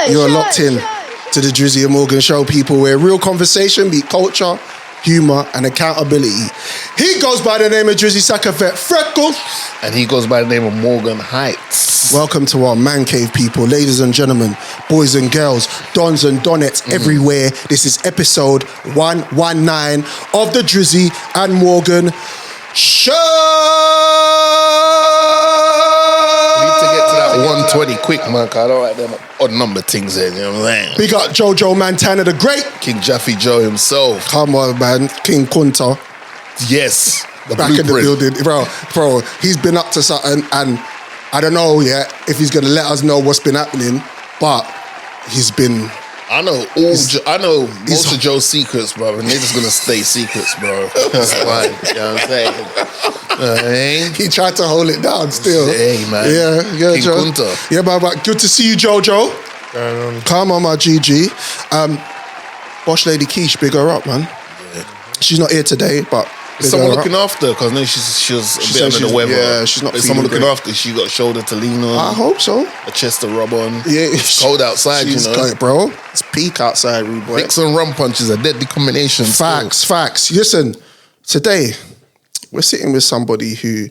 You're locked in to the Drizzy Morgan Show, people, where real conversation meet culture, humour and accountability. He goes by the name of Drizzy Sakavet Freckles. And he goes by the name of Morgan Heights. Welcome to our man cave, people, ladies and gentlemen, boys and girls, dons and donettes everywhere. This is episode 119 of the Drizzy and Morgan Show. We need to get to that 120 quick, man, because I don't like them odd number things there, you know what I'm saying? Big up Jojo Montana the Great. King Jaffe Joe himself. Come on, man. King Kunta. Yes. The back blueprint. in the building. Bro, he's been up to something, and I don't know yet if he's going to let us know what's been happening, but he's been... I know most of Joe's secrets, bro, and they're just gonna stay secrets, bro. That's fine. You know what I'm saying? He tried to hold it down still. Hey, man. Yeah, King Joe. Kunta. Yeah, but good to see you, Jojo. Come on, my GG. Boss Lady Keish, big her up, man. Yeah. She's not here today, but... Is someone looking after? Because I know she was a bit under the weather. Yeah, she's not feeling someone looking great. after. She got a shoulder to lean on. I hope so. A chest to rub on. Yeah, it's cold outside, you know. Bro, it's peak outside, rude boy. Nicks and rum punches, a deadly combination. Facts. Listen, today we're sitting with somebody who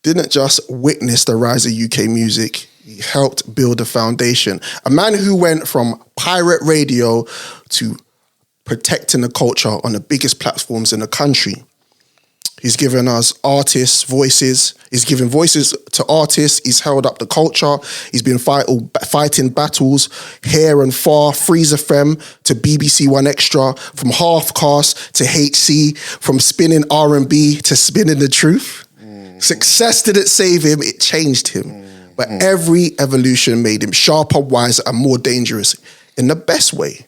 didn't just witness the rise of UK music. He helped build a foundation. A man who went from pirate radio to protecting the culture on the biggest platforms in the country. He's given us artists voices. He's given voices to artists. He's held up the culture. He's been fighting battles here and far. Freeze FM to BBC One Extra, from Halfcast to HC, from spinning R&B to spinning the truth. Success didn't save him, it changed him. But every evolution made him sharper, wiser, and more dangerous in the best way.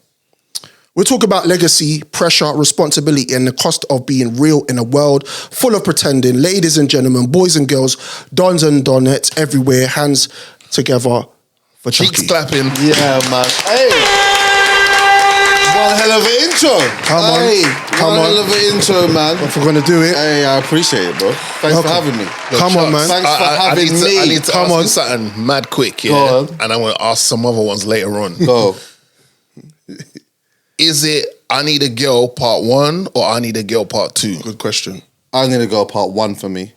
We'll talk about legacy, pressure, responsibility, and the cost of being real in a world full of pretending. Ladies and gentlemen, boys and girls, dons and donettes everywhere, hands together for Chuckie. Cheeks clapping. Yeah, man. Hey! One hell of an intro. Come on. One hell of an intro, man. If we're going to do it. Hey, I appreciate it, bro. Thanks for having me. Come on, man. Thanks for having me. I need to ask you something mad quick, yeah? Go on. And I want to ask some other ones later on. Go. Is it I Need a Girl Part 1 or I Need a Girl Part 2? Good question. I'm going to go part 1 for me.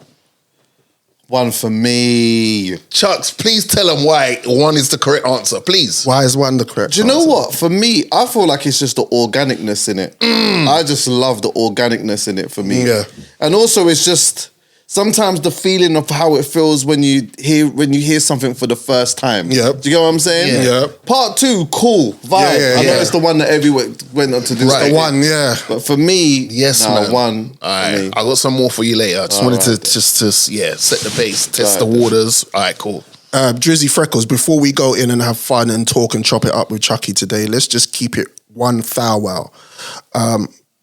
1 for me. Chucks, please tell them why 1 is the correct answer, please. Why is 1 the correct Do you know what? For me, I feel like it's just the organicness in it. I just love the organicness in it for me. Yeah. And also it's just sometimes the feeling of how it feels when you hear something for the first time. Yep. Do you get what I'm saying? Yeah. Part 2, cool, vibe. Yeah, I know it's the one that everyone went on to do. Right. The 1, yeah. But for me, man. 1. All right, I got some more for you later. I just wanted to set the pace, test the waters. All right, cool. Drizzy Freckles, before we go in and have fun and talk and chop it up with Chuckie today, let's just keep it one thou wow.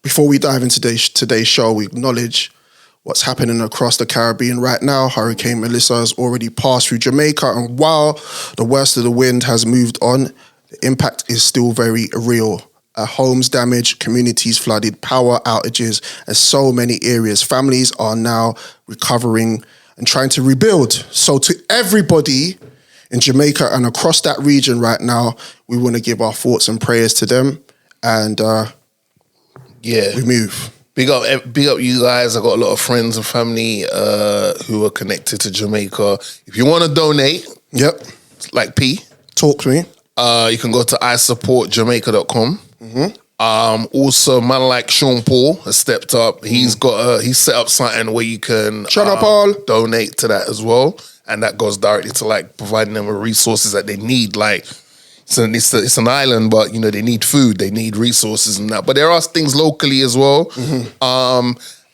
Before we dive into today's show, we acknowledge what's happening across the Caribbean right now. Hurricane Melissa has already passed through Jamaica, and while the worst of the wind has moved on, the impact is still very real. Homes damaged, communities flooded, power outages, and so many areas. Families are now recovering and trying to rebuild. So to everybody in Jamaica and across that region right now, we want to give our thoughts and prayers to them, and we move. Big up you guys. I got a lot of friends and family who are connected to Jamaica. If you want to donate, like P, talk to me. You can go to isupportjamaica.com. Also, man like Sean Paul has stepped up. He's set up something where you can donate to that as well, and that goes directly to like providing them with resources that they need. Like it's an island, but you know they need food, they need resources and that. But there are things locally as well.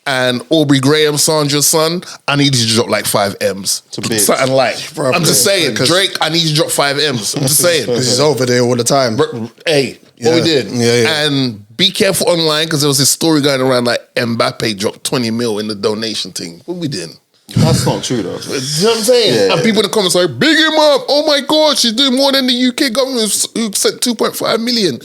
And Aubrey Graham, Sandra's son, I need you to drop like 5 M's. Something like, I'm just saying, Drake, I need you to drop 5 M's. I'm just saying. Because he's over there all the time. Hey, what we did. Yeah. And be careful online, because there was this story going around like Mbappe dropped 20 mil in the donation thing. What we did? That's not true though. You know what I'm saying? Yeah, and people in the comments are like, big him up. Oh my God, she's doing more than the UK government who sent 2.5 million.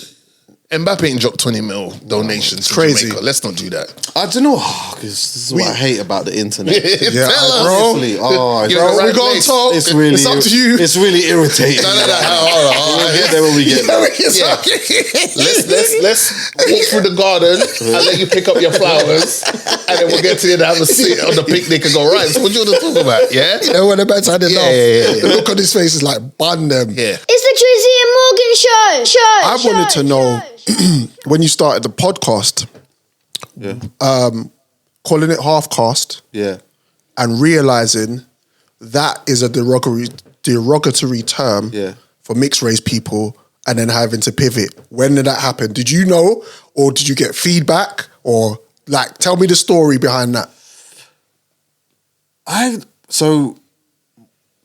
Mbappe ain't dropped 20 mil donations to crazy. Jamaica. Let's not do that. I don't know, because this is what I hate about the internet. Yeah, Tell us. bro. Honestly, oh, You're in the right we got to place. talk. It's up to you. It's really irritating. No. Hold on. We'll get there when we get there. Let's walk through the garden and let you pick up your flowers, and then we'll get to you and have a seat on the picnic and go, right, so what you want to talk about? Yeah? You know, when the man's had enough, Yeah. the look on his face is like, bun them. Yeah. It's the Drizzy and Morgan show. I wanted to know, when you started the podcast, calling it Halfcast Yeah. and realizing that is a derogatory term Yeah. for mixed race people, and then having to pivot. When did that happen? Did you know, or did you get feedback, or like, tell me the story behind that? So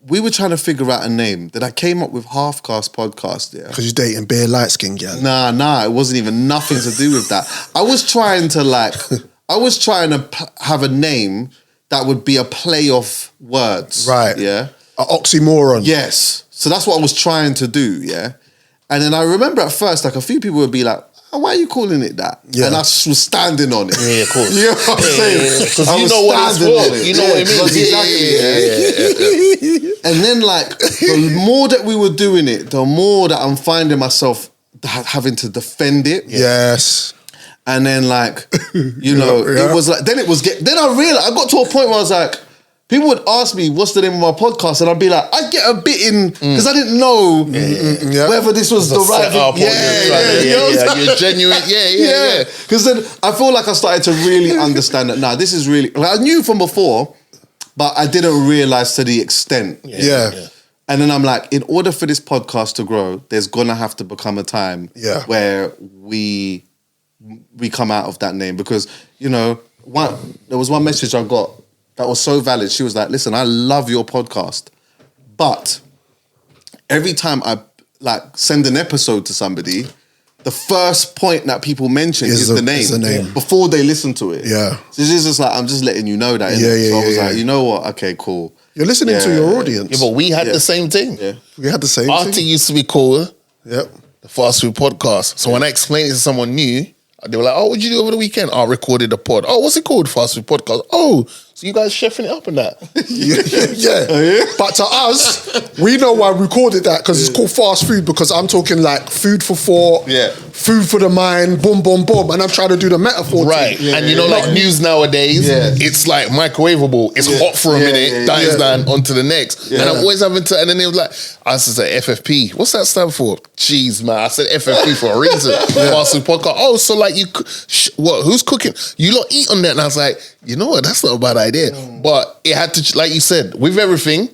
we were trying to figure out a name that I came up with Halfcast Podcast, yeah. Because you're dating bare light skin, girl. Nah, it wasn't even nothing to do with that. I was trying to have a name that would be a play of words. Right. Yeah. An oxymoron. Yes. So that's what I was trying to do, yeah. And then I remember at first, like, a few people would be like, oh, why are you calling it that? Yeah. And I was standing on it. Yeah, of course. You know what I'm saying? Because I you was know what it's standing for. on it. You know what it means. Exactly. And then, like, the more that we were doing it, the more that I'm finding myself having to defend it. Yes. And then, like, you know, Yeah. it was like, then I realized, I got to a point where I was like, people would ask me, what's the name of my podcast? And I'd be like, I'd get a bit in, because I didn't know whether this was the right thing. You're genuine. Yeah. Because then I feel like I started to really understand that, this is really, like, I knew from before, but I didn't realize to the extent. Yeah. And then I'm like, in order for this podcast to grow, there's gonna have to become a time where we come out of that name. Because, you know, there was one message I got that was so valid. She was like, listen, I love your podcast, but every time I like send an episode to somebody, the first point that people mention is the name before they listen to it. Yeah. So she's just like, I'm just letting you know that. Yeah, So I was like, you know what? Okay, cool. You're listening to your audience. Yeah, but we had the same thing. Yeah. We had the same Artie thing. used to be called Yep. the Fast Food Podcast. So when I explained it to someone new, they were like, oh, what'd you do over the weekend? Oh, I recorded a pod. Oh, what's it called? Fast Food Podcast. Oh, so you guys chefing it up and that? Yeah. But to us, we know why we called it that, because it's called fast food, because I'm talking like food for thought, food for the mind, boom, boom, boom. And I'm trying to do the metaphor Right. thing. And you know, like news nowadays, it's like microwavable. It's hot for a minute, dies down onto the next. And I'm always having to, and then they were like, I said FFP. What's that stand for? Jeez, man. I said FFP for a reason. Fast Food Podcast. Oh, so like you, what? Who's cooking? You lot eat on that. And I was like, you know what? That's not a bad idea. But it had to, like you said, with everything,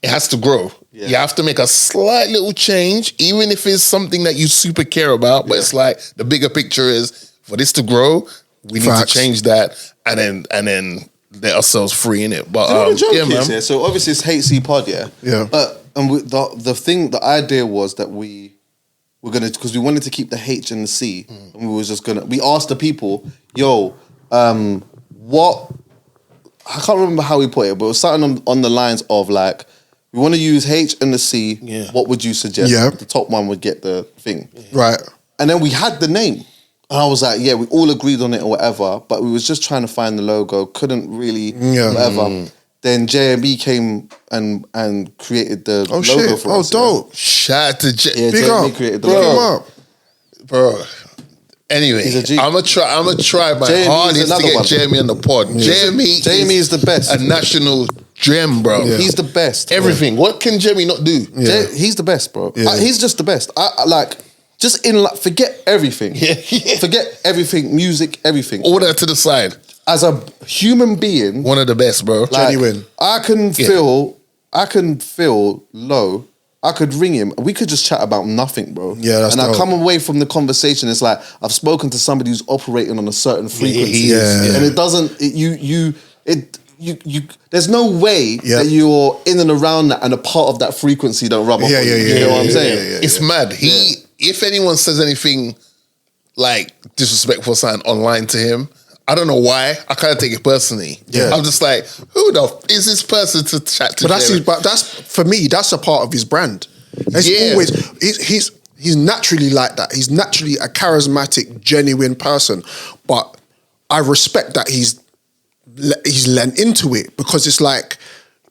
it has to grow. You have to make a slight little change, even if it's something that you super care about. But it's like the bigger picture is, for this to grow, we need to change that, and then let ourselves free in it. But man. So obviously it's HC Pod, and the idea was that we were gonna, because we wanted to keep the H and the C, and we asked the people, what, I can't remember how we put it, but it was something on the lines of like, we want to use H and the C. What would you suggest? The top one would get the thing. Right. And then we had the name. And I was like, we all agreed on it or whatever, but we was just trying to find the logo, couldn't really, whatever. Then J&B came and created the logo for us. Oh, dope. Shout out to Big up. Created the Big logo. up. Bro. Anyway, I'm gonna try my hardest to get Jamie on the pod. Jamie is the best. A national gem, bro. He's the best. Everything. What can Jamie not do? He's the best, bro. He's just the best. I like, just in like, forget everything. Forget everything, music, everything. All that to the side. As a human being, one of the best, bro. Like, genuine. I can feel low. I could ring him. We could just chat about nothing, bro. Yeah, that's and dope. I come away from the conversation. It's like I've spoken to somebody who's operating on a certain frequency, and it doesn't. There's no way that you're in and around that, and a part of that frequency don't rub off. You know what I'm saying? It's mad. If anyone says anything like disrespectful something online to him, I don't know why. I kind of take it personally. I'm just like, who the is this person to chat to? But that's for me. That's a part of his brand. It's always He's naturally like that. He's naturally a charismatic, genuine person. But I respect that he's lent into it because it's like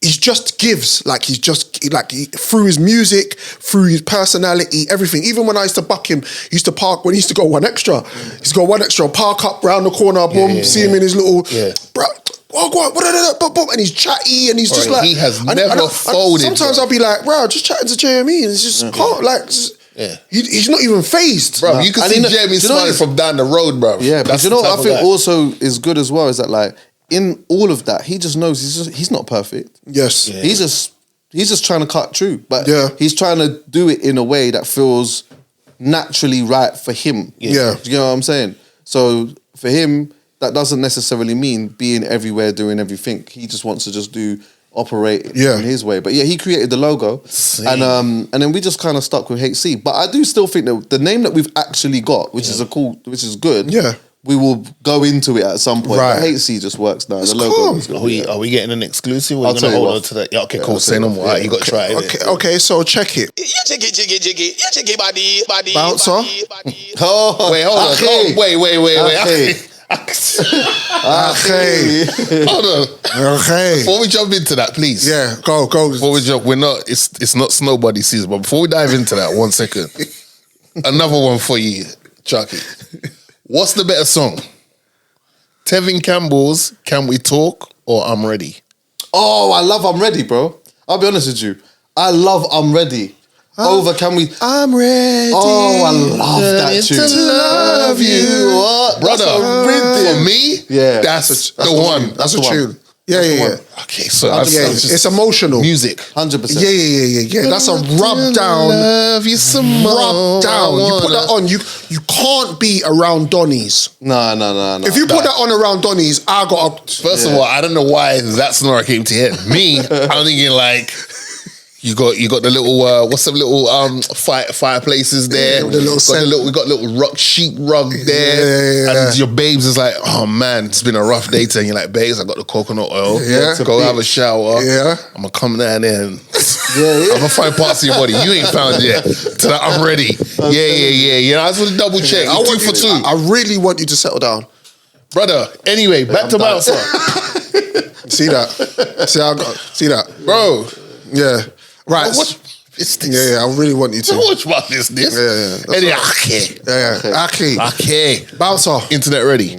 he just gives. Like he's just like through his music, through his personality, everything. Even when I used to buck him, he used to park when he used to go 1 extra. He's got 1 extra, park up round the corner, boom, see him in his little bro. And he's chatty and he's just like he has never folded. Sometimes I'll be like, bro, just chatting to JME and it's just can't like. He's not even phased, bro. You can see Jamie smiling from down the road, bro. Yeah, but you know what I think also is good as well is that like in all of that, he just knows he's not perfect. Yes, he's just trying to cut through, but he's trying to do it in a way that feels naturally right for him. Yeah, do you know what I'm saying? So for him, that doesn't necessarily mean being everywhere doing everything. He just wants to operate in his way. But yeah, he created the logo. And then we just kind of stuck with HC. But I do still think that the name that we've actually got, which is good. Yeah. We will go into it at some point. Right. But HC just works now. It's the logo. calm. Are we getting an exclusive? I'll We're tell going to you hold what. on to that. Yeah, okay, cool. Say no more. You got to try it. Okay, so check it. You check it, body. Bouncer. Oh, Wait, hold on. okay. Wait. Okay. Hold on. Okay. Before we jump into that, please. Yeah, go. Before we jump, it's not Snowbody season, but before we dive into that, 1 second. Another one for you, Chuckie. What's the better song? Tevin Campbell's Can We Talk or I'm Ready? Oh, I love I'm Ready, bro. I'll be honest with you. I love I'm Ready. Over Can We... I'm ready. Oh, I love that tune. To love you. What? Brother, for me, Yeah. that's the one. That's the a one. tune. Yeah. Okay, so It's emotional. music. 100%. Yeah. That's a rub down. Love you some more. Rub down. You put that on. You can't be around Donnies. No. If you put that on around Donnies, I got. First of all, I don't know why that snore came to head. Me, I'm thinking like you got the little what's the little fireplaces there. The little we got a little sheet rug there. Yeah. And your babes is like, oh man, it's been a rough day today. And you're like, babes, I got the coconut oil. Yeah. Go have a shower. Yeah. I'm gonna come down there and Yeah. I'm gonna find parts of your body you ain't found yet. To that I'm ready. Yeah. You know, I just want to double check. I want 2 for 2. I really want you to settle down. Brother, anyway, back to Bouncer. See that? See that? Bro. Yeah. Right. What is this? Yeah, I really want you to. Watch about this. Yeah. Anyway, okay. Bouncer. Internet ready.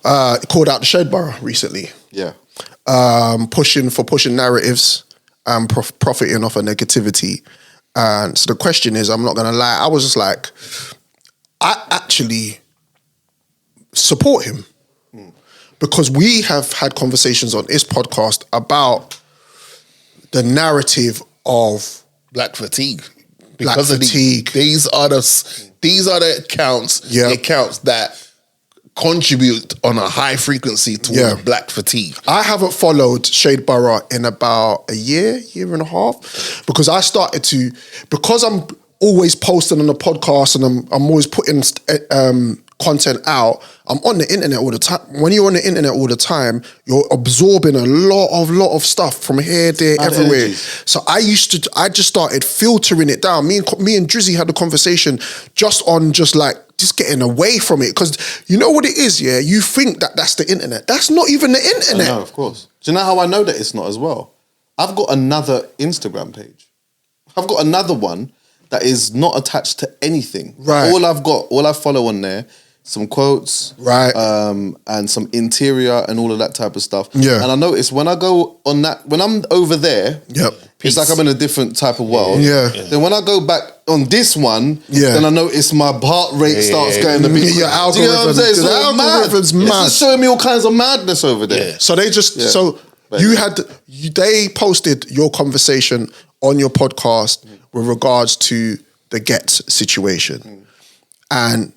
Called out the Shade Borough recently. Yeah. Pushing narratives and profiting off of negativity. And so the question is, I'm not going to lie, I was just like, I actually support him. Because we have had conversations on this podcast about the narrative of Black fatigue. Black Because of fatigue. These are the accounts, the accounts that contribute on a high frequency to black fatigue. I haven't followed Shade Borough in about a year and a half, because I started to, because I'm always posting on the podcast and I'm always putting content out. I'm on the internet all the time. When you're on the internet all the time, you're absorbing a lot of stuff from here, there, everywhere. Energy. So I just started filtering it down. Me and Drizzy had a conversation just getting away from it, because you know what it is, yeah? You think that that's the internet. That's not even the internet. No, of course. Do you know how I know that it's not as well? I've got another Instagram page. I've got another one that is not attached to anything. Right. All I follow on there, some quotes, right, and some interior and all of that type of stuff. Yeah. And I notice when I go on that, when I'm over there, it's like I'm in a different type of world. Yeah. Then when I go back on this one, Yeah. then I notice my heart rate starts going a bit. Your Do you know what I'm saying? It's all algorithm's mad. mad. It's just showing me all kinds of madness over there. So they just they posted your conversation on your podcast with regards to the Ghetts situation, and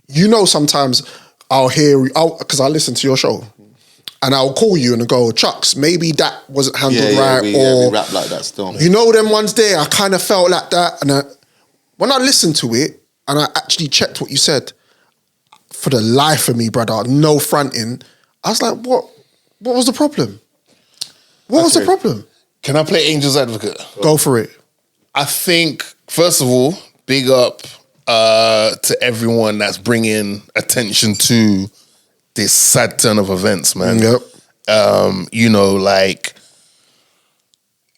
you know sometimes I'll hear because I listen to your show, and I'll call you and go, Chucks, maybe that wasn't handled right, we rap like that still. You know, them ones there, I kind of felt like that, and when I listened to it and I actually checked what you said, for the life of me, brother, no fronting, I was like, what was the problem? What was the problem? Can I play Angel's Advocate? Go for it. I think, first of all, big up to everyone that's bringing attention to this sad turn of events, man. Yep. You know, like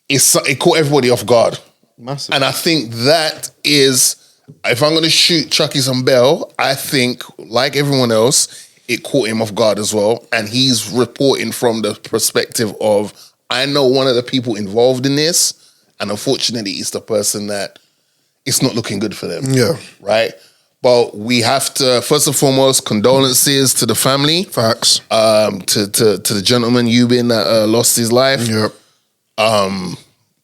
it caught everybody off guard. Massive. And I think that is, if I'm going to shoot Chuckie some bell, I think, like everyone else, it caught him off guard as well. And he's reporting from the perspective of, I know one of the people involved in this, and unfortunately, it's the person that it's not looking good for them. Yeah. Right? But we have to, first and foremost, condolences to the family. Facts. To the gentleman, Eubin, that lost his life. Yep.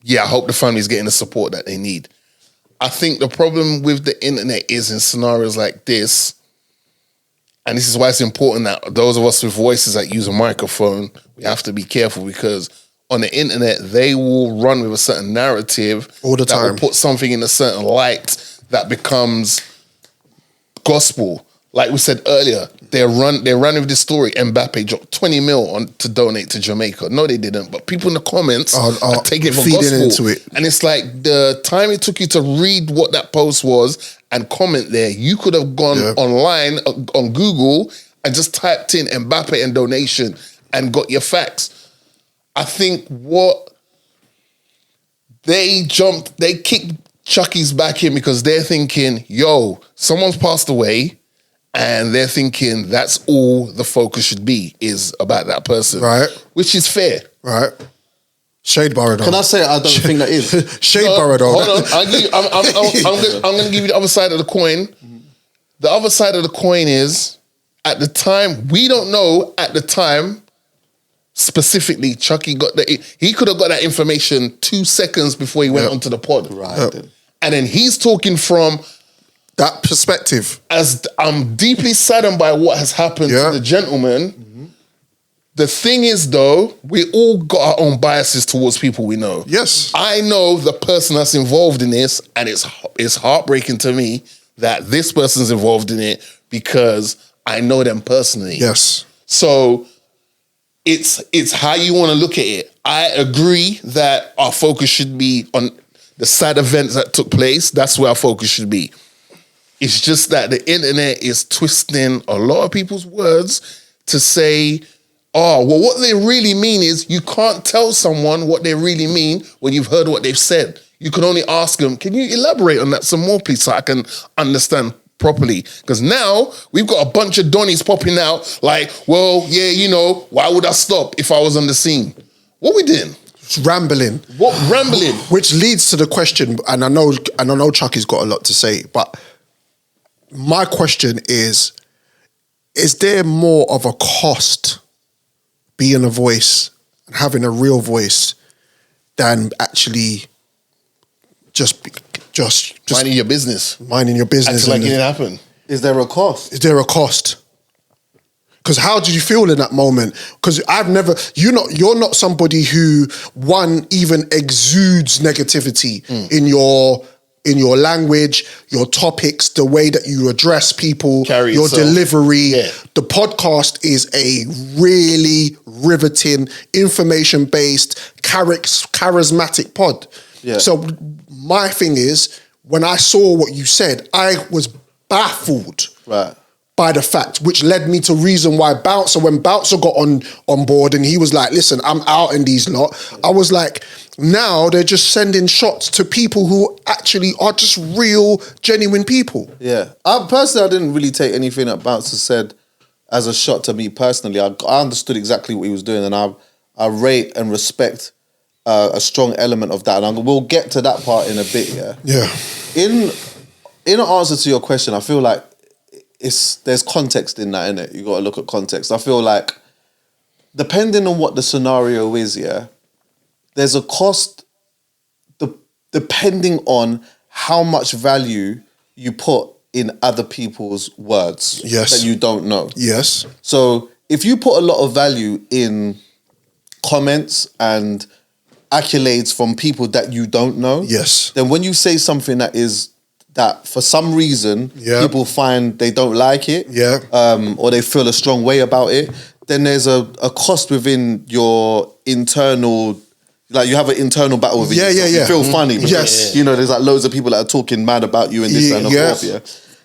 Yeah, I hope the family's getting the support that they need. I think the problem with the internet is in scenarios like this, and this is why it's important that those of us with voices that use a microphone, we have to be careful, because on the internet, they will run with a certain narrative all the that time. will put something in a certain light that becomes gospel. Like we said earlier, they ran with this story. Mbappe dropped 20 mil to donate to Jamaica. No, they didn't. But people in the comments are taking it for gospel. Into it. And it's like the time it took you to read what that post was and comment there, you could have gone online on Google and just typed in Mbappe and donation and got your facts. I think what they kicked Chuckie's back in because they're thinking, yo, someone's passed away. And they're thinking that's all the focus should be, is about that person. Right. Which is fair. Right. Shade Borough. Can I say I don't think that is? Shade Borough. Hold on. I'm going to give you the other side of the coin. The other side of the coin is, at the time, we don't know at the time, specifically, Chuckie he could have got that information 2 seconds before he went onto the pod. Right. And then he's talking from that perspective. As I'm deeply saddened by what has happened to the gentleman. Mm-hmm. The thing is, though, we all got our own biases towards people we know. Yes. I know the person that's involved in this, and it's heartbreaking to me that this person's involved in it because I know them personally. Yes. So it's how you want to look at it. I agree that our focus should be on the sad events that took place. That's where our focus should be. It's just that the internet is twisting a lot of people's words to say, oh, well, what they really mean is you can't tell someone what they really mean when you've heard what they've said. You can only ask them, can you elaborate on that some more, please, so I can understand properly? Because now we've got a bunch of Donnies popping out like, well, yeah, you know, why would I stop if I was on the scene? What we doing? It's rambling. What rambling? Which leads to the question, and I know Chuckie's got a lot to say, but my question is there more of a cost being a voice and having a real voice than actually just minding your business? Minding your business. Acting like it didn't happen. Is there a cost? Is there a cost? Because how did you feel in that moment? Because you're not somebody who, one, even exudes negativity in your language, your topics, the way that you address people, your delivery. Yeah. The podcast is a really riveting, information-based, charismatic pod. Yeah. So my thing is, when I saw what you said, I was baffled by the fact, which led me to reason why when Bouncer got on board and he was like, listen, I'm out in these lot, I was like, now they're just sending shots to people who actually are just real, genuine people. Yeah. Personally, I didn't really take anything that Bouncer said as a shot to me personally. I understood exactly what he was doing, and I rate and respect a strong element of that. And we'll get to that part in a bit, yeah? Yeah. In answer to your question, I feel like there's context in that, innit? You got to look at context. I feel like depending on what the scenario is, yeah, there's a cost depending on how much value you put in other people's words that you don't know. Yes. So if you put a lot of value in comments and accolades from people that you don't know, then when you say something that for some reason people find they don't like it, or they feel a strong way about it, then there's a cost within your internal Like you have an internal battle with Yeah, yourself. yeah. You feel funny because Yes. you know there's like loads of people that are talking mad about you and this and that. Yeah.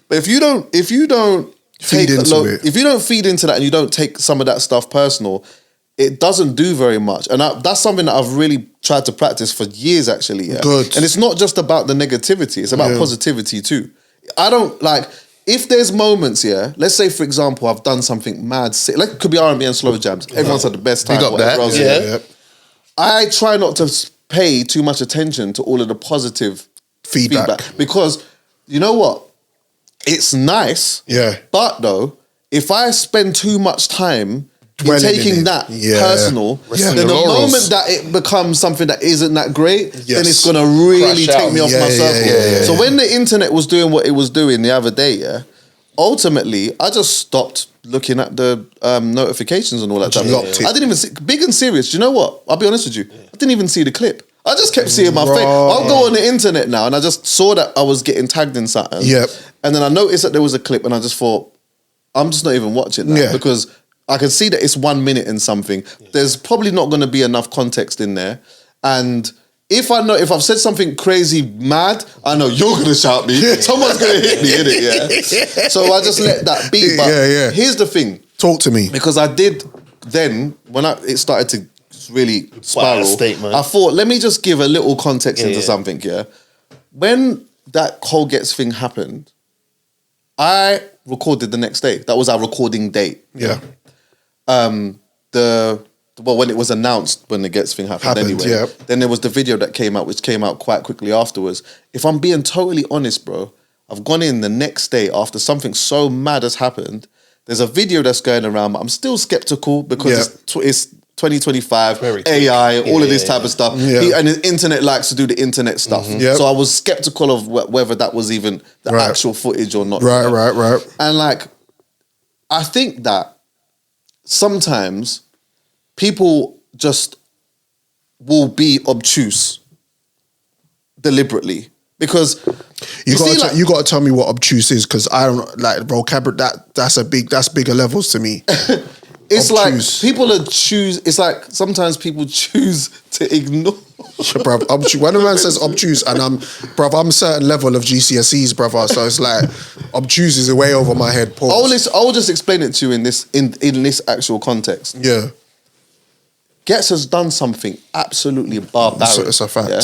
But if you don't Feed into it. if you don't feed into that and you don't take some of that stuff personal, it doesn't do very much. And that's something that I've really tried to practice for years, actually. Yeah. Good. And it's not just about the negativity; it's about positivity too. I don't like if there's moments. Yeah, let's say for example, I've done something mad, sick, like it could be R&B and slow jams. Everyone's had the best time. Big up that. Else, Yeah. I try not to pay too much attention to all of the positive feedback because you know what? It's nice. Yeah. But though, if I spend too much time Dwelling in taking it. that Yeah. personal, Resting then the your laurels. moment that it becomes something that isn't that great, Yes. then it's gonna really Crash take out. me off Yeah, my yeah, circle. yeah, So yeah. when the internet was doing what it was doing the other day, ultimately I just stopped looking at the notifications and all that. Just type of locked stuff. it. I didn't even see, big and serious. Do you know what? I'll be honest with you. I didn't even see the clip. I just kept seeing my face. I'll go on the internet now and I just saw that I was getting tagged in something. Yep. And then I noticed that there was a clip and I just thought, I'm just not even watching that Yeah. because I can see that it's 1 minute and something. There's probably not going to be enough context in there. And if I've said something crazy mad, I know you're going to shout me. Someone's going to hit me, innit? Yeah. So I just let that be. But here's the thing. Talk to me. Because I did then, when it started to really spiral, statement. I thought, let me just give a little context into something, yeah? When that whole Ghetts thing happened, I recorded the next day. That was our recording date. Yeah. When it was announced when the Ghetts thing happened anyway. Yeah. Then there was the video that came out, which came out quite quickly afterwards. If I'm being totally honest, bro, I've gone in the next day after something so mad has happened. There's a video that's going around, but I'm still skeptical because it's 2025, AI, all of this type of stuff. Yeah. And the internet likes to do the internet stuff. Yep. So I was skeptical of whether that was even the actual footage or not. Right. And like, I think that sometimes people just will be obtuse deliberately because You got to tell me what obtuse is because I don't like vocabulary. That's bigger levels to me. It's obtuse. like people it's like sometimes people choose to ignore. Bruv, when a man says obtuse and I'm a certain level of GCSEs, brother, so it's like obtuse is way over my head. Pause. I'll just explain it to you in this actual context. Yeah. Ghetts has done something absolutely barbaric. It's a fact. Yeah?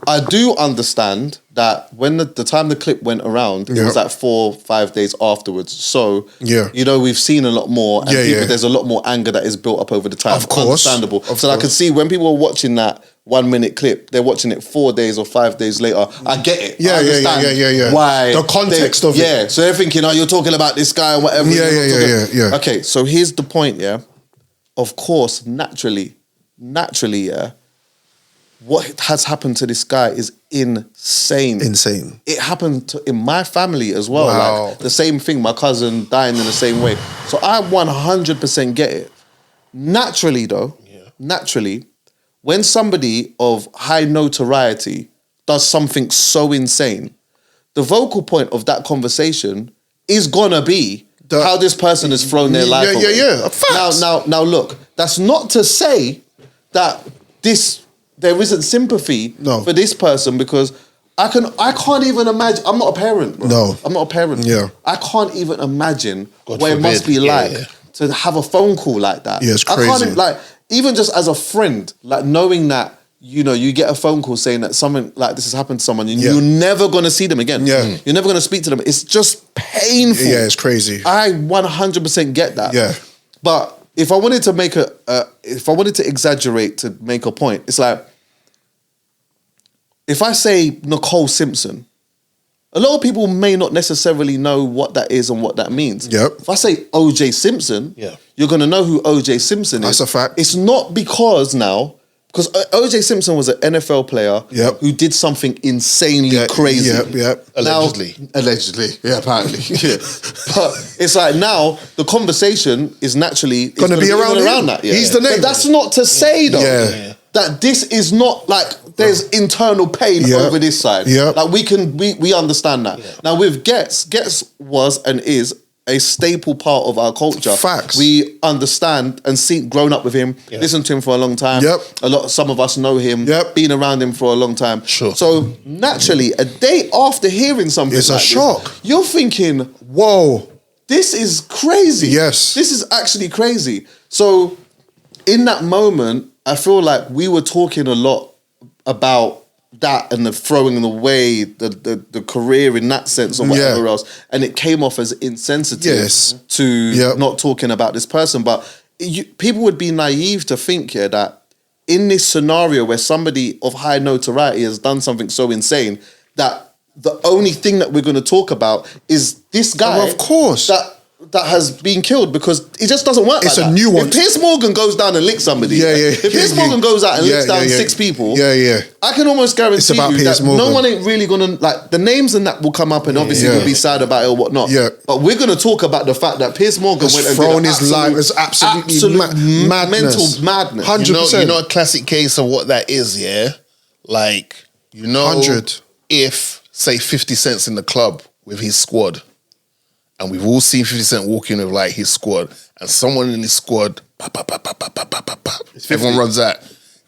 I do understand that when the time the clip went around, it was like 4 or 5 days afterwards. So, we've seen a lot more and there's a lot more anger that is built up over the time. Of course. Understandable. So I can see when people are watching that 1 minute clip, they're watching it 4 days or 5 days later. I get it. I understand why. The context of it. Yeah. So they're thinking, you're talking about this guy or whatever. Yeah. Okay, so here's the point, yeah. Of course, naturally, yeah, what has happened to this guy is insane. Insane. It happened in my family as well. Wow. Like the same thing, my cousin dying in the same way. So I 100% get it. Naturally, though, when somebody of high notoriety does something so insane, the vocal point of that conversation is gonna be how this person has thrown their life away. Yeah. Facts. Now, look, that's not to say that there isn't sympathy for this person because I can't even imagine. I'm not a parent, bro. No. I'm not a parent. Yeah. I can't even imagine God what it must forbid. be like to have a phone call like that. Yeah, it's I crazy. can't like even just as a friend, like knowing that you get a phone call saying that something like this has happened to someone and you're never gonna see them again. Yeah. You're never gonna speak to them. It's just painful. Yeah, it's crazy. I 100% get that. Yeah. But if I wanted to exaggerate to make a point, it's like if I say Nicole Simpson, a lot of people may not necessarily know what that is and what that means. Yep. If I say OJ Simpson, you're gonna know who OJ Simpson is. That's a fact. It's not because OJ Simpson was an NFL player who did something insanely crazy. Yep. Allegedly. Yeah, apparently. But it's like now the conversation is naturally Gonna be around that. He's the name. But that's not to say though that this is not like there's internal pain over this side. Yeah. Like we understand that. Now with Ghetts was and is a staple part of our culture. Facts. We understand and grown up with him, listened to him for a long time. Some of us know him, been around him for a long time. Sure. So naturally, a day after hearing something It's like a shock. this, you're thinking, whoa, this is crazy. Yes. This is actually crazy. So in that moment, I feel like we were talking a lot about that and the throwing away the career in that sense or whatever else, and it came off as insensitive to not talking about this person. But people would be naive to think that in this scenario where somebody of high notoriety has done something so insane that the only thing that we're going to talk about is this guy, of course, that has been killed, because it just doesn't work. It's like a that. new one. If Piers Morgan goes down and licks somebody, if Piers Morgan goes out and licks down 6 people, I can almost guarantee you that no one ain't really gonna, like, the names and that will come up and obviously we'll be sad about it or whatnot. But we're gonna talk about the fact that Piers Morgan went and thrown his life. It's absolutely madness. Mental madness. 100%. You know a classic case of what that is, yeah? Like, 100. If, say, 50 Cent's in the club with his squad, and we've all seen 50 Cent walking with like his squad, and someone in his squad, everyone runs out.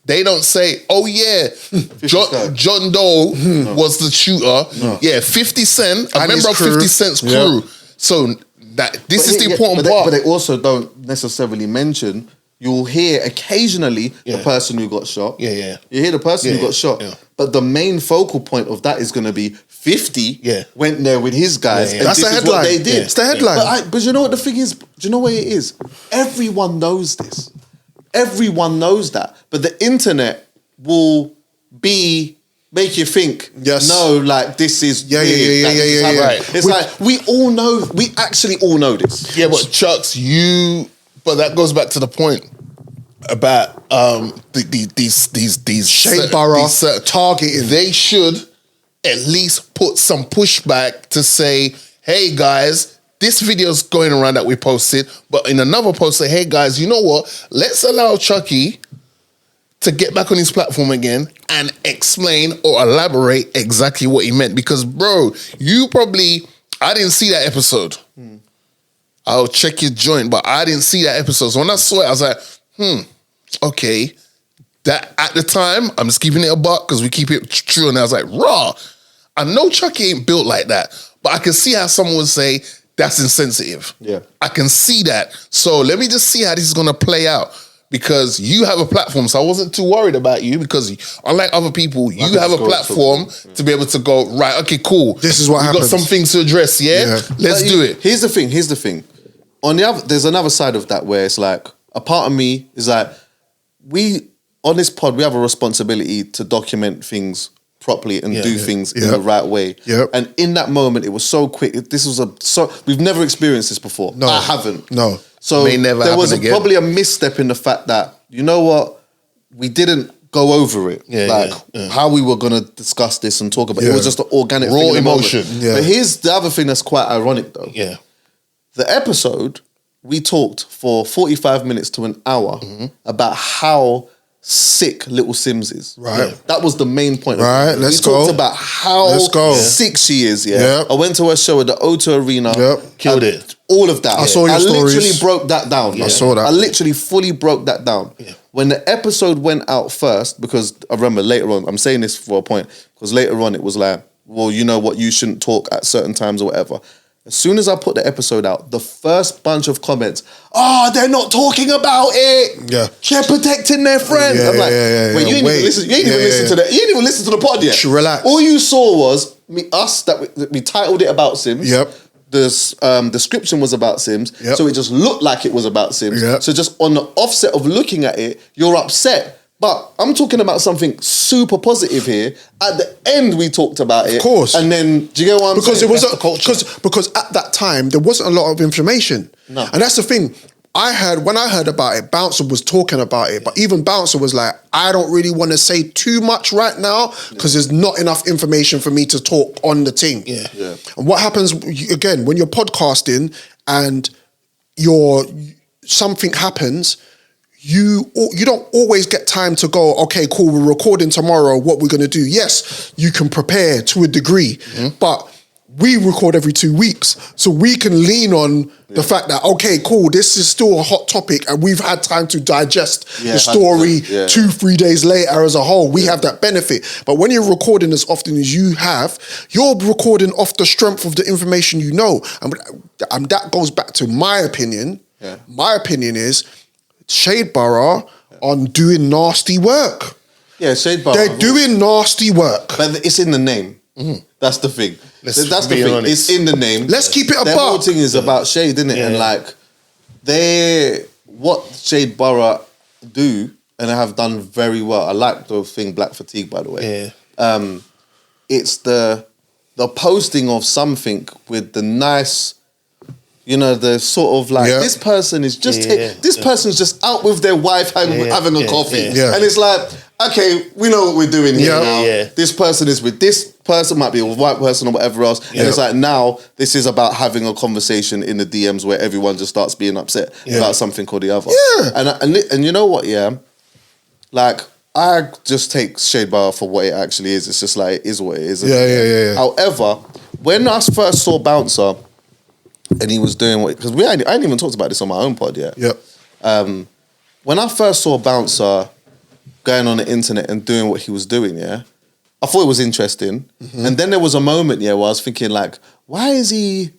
They don't say, oh yeah, John Doe was the shooter. Yeah, 50 Cent, a member of 50 Cent's crew. So this is the important part. But they also don't necessarily mention, you'll hear occasionally the person who got shot. You hear the person who got shot. But the main focal point of that is going to be 50 went there with his guys. And that's the headline. What they did. It's the headline. But you know what the thing is? Do you know what it is? Everyone knows this. Everyone knows that. But the internet will make you think, no, like, this is weird. Right. It's like, we actually all know this. Yeah, but Chucks, but that goes back to the point about these Shea Borough targeting. They should at least put some pushback to say, hey guys, this video's going around that we posted, but in another post say, hey guys, you know what? Let's allow Chuckie to get back on his platform again and explain or elaborate exactly what he meant. Because bro, I didn't see that episode. I'll check your joint, but I didn't see that episode. So when I saw it, I was like, okay. That at the time, I'm just keeping it a buck because we keep it true. And I was like, raw. I know Chuckie ain't built like that, but I can see how someone would say that's insensitive. Yeah. I can see that. So let me just see how this is going to play out, because you have a platform. So I wasn't too worried about you, because unlike other people, you have a platform to be able to go, right, okay, cool. This is what happens. We've got some things to address, Let's do it. Here's the thing. On the other, there's another side of that where it's like, a part of me is like, on this pod, we have a responsibility to document things properly and do things in the right way. And in that moment, it was so quick. We've never experienced this before. No. I haven't. No. So there was probably a misstep in the fact that, you know what, we didn't go over it. How we were going to discuss this and talk about it. It was just an organic raw thing in the emotion. moment. But here's the other thing that's quite ironic though. The episode, we talked for 45 minutes to an hour about how sick Little Sims is. Right. That was the main point. Right, let's go. We talked about how sick she is, I went to her show at the O2 Arena. Killed it. All of that. I saw your stories. I literally broke that down. I saw that. I literally fully broke that down. When the episode went out first, because I remember later on, I'm saying this for a point, because later on it was like, well, you know what, you shouldn't talk at certain times or whatever. As soon as I put the episode out, the first bunch of comments, they're not talking about it. They're protecting their friend. I'm like, wait, you ain't even listen to the pod yet. Relax. All you saw was we titled it about Sims. The description was about Sims. So it just looked like it was about Sims. So just on the offset of looking at it, you're upset. But I'm talking about something super positive here. At the end, we talked about it. Of course. And then, do you get what I'm saying? Because it was because at that time, there wasn't a lot of information. No. And that's the thing. When I heard about it, Bouncer was talking about it. But even Bouncer was like, I don't really want to say too much right now because there's not enough information for me to talk on the thing. And what happens, again, when you're podcasting and something happens, you don't always get time to go, okay, cool, we're recording tomorrow, what we're going to do. Yes, you can prepare to a degree, but we record every 2 weeks, so we can lean on the fact that, okay, cool, this is still a hot topic and we've had time to digest the story 2-3 days later as a whole. We have that benefit. But when you're recording as often as you have, you're recording off the strength of the information you know. And that goes back to my opinion. Yeah. My opinion is Shade Borough on doing nasty work. Yeah, Shade Borough. They're doing nasty work. But it's in the name. Mm-hmm. That's the thing. That's the thing. Honest. It's in the name. Let's keep it apart. The whole thing is about Shade, isn't it? Yeah. And like, what Shade Borough do, and they have done very well. I like the thing Black Fatigue, by the way. Yeah. It's the posting of something with the nice, you know, the sort of like, this person is just, this person's just out with their wife having a coffee. Yeah. And it's like, okay, we know what we're doing here now. Yeah. This person is with this person, might be a white person or whatever else. And it's like, now this is about having a conversation in the DMs where everyone just starts being upset about something or the other. Yeah. And you know what, like, I just take Shade Borough for what it actually is. It's just like, it is what it is. Yeah. However, when I first saw Bouncer and he was doing what, because I ain't even talked about this on my own pod yet. Yep. When I first saw Bouncer going on the internet and doing what he was doing, I thought it was interesting. Mm-hmm. And then there was a moment, where I was thinking like, why is he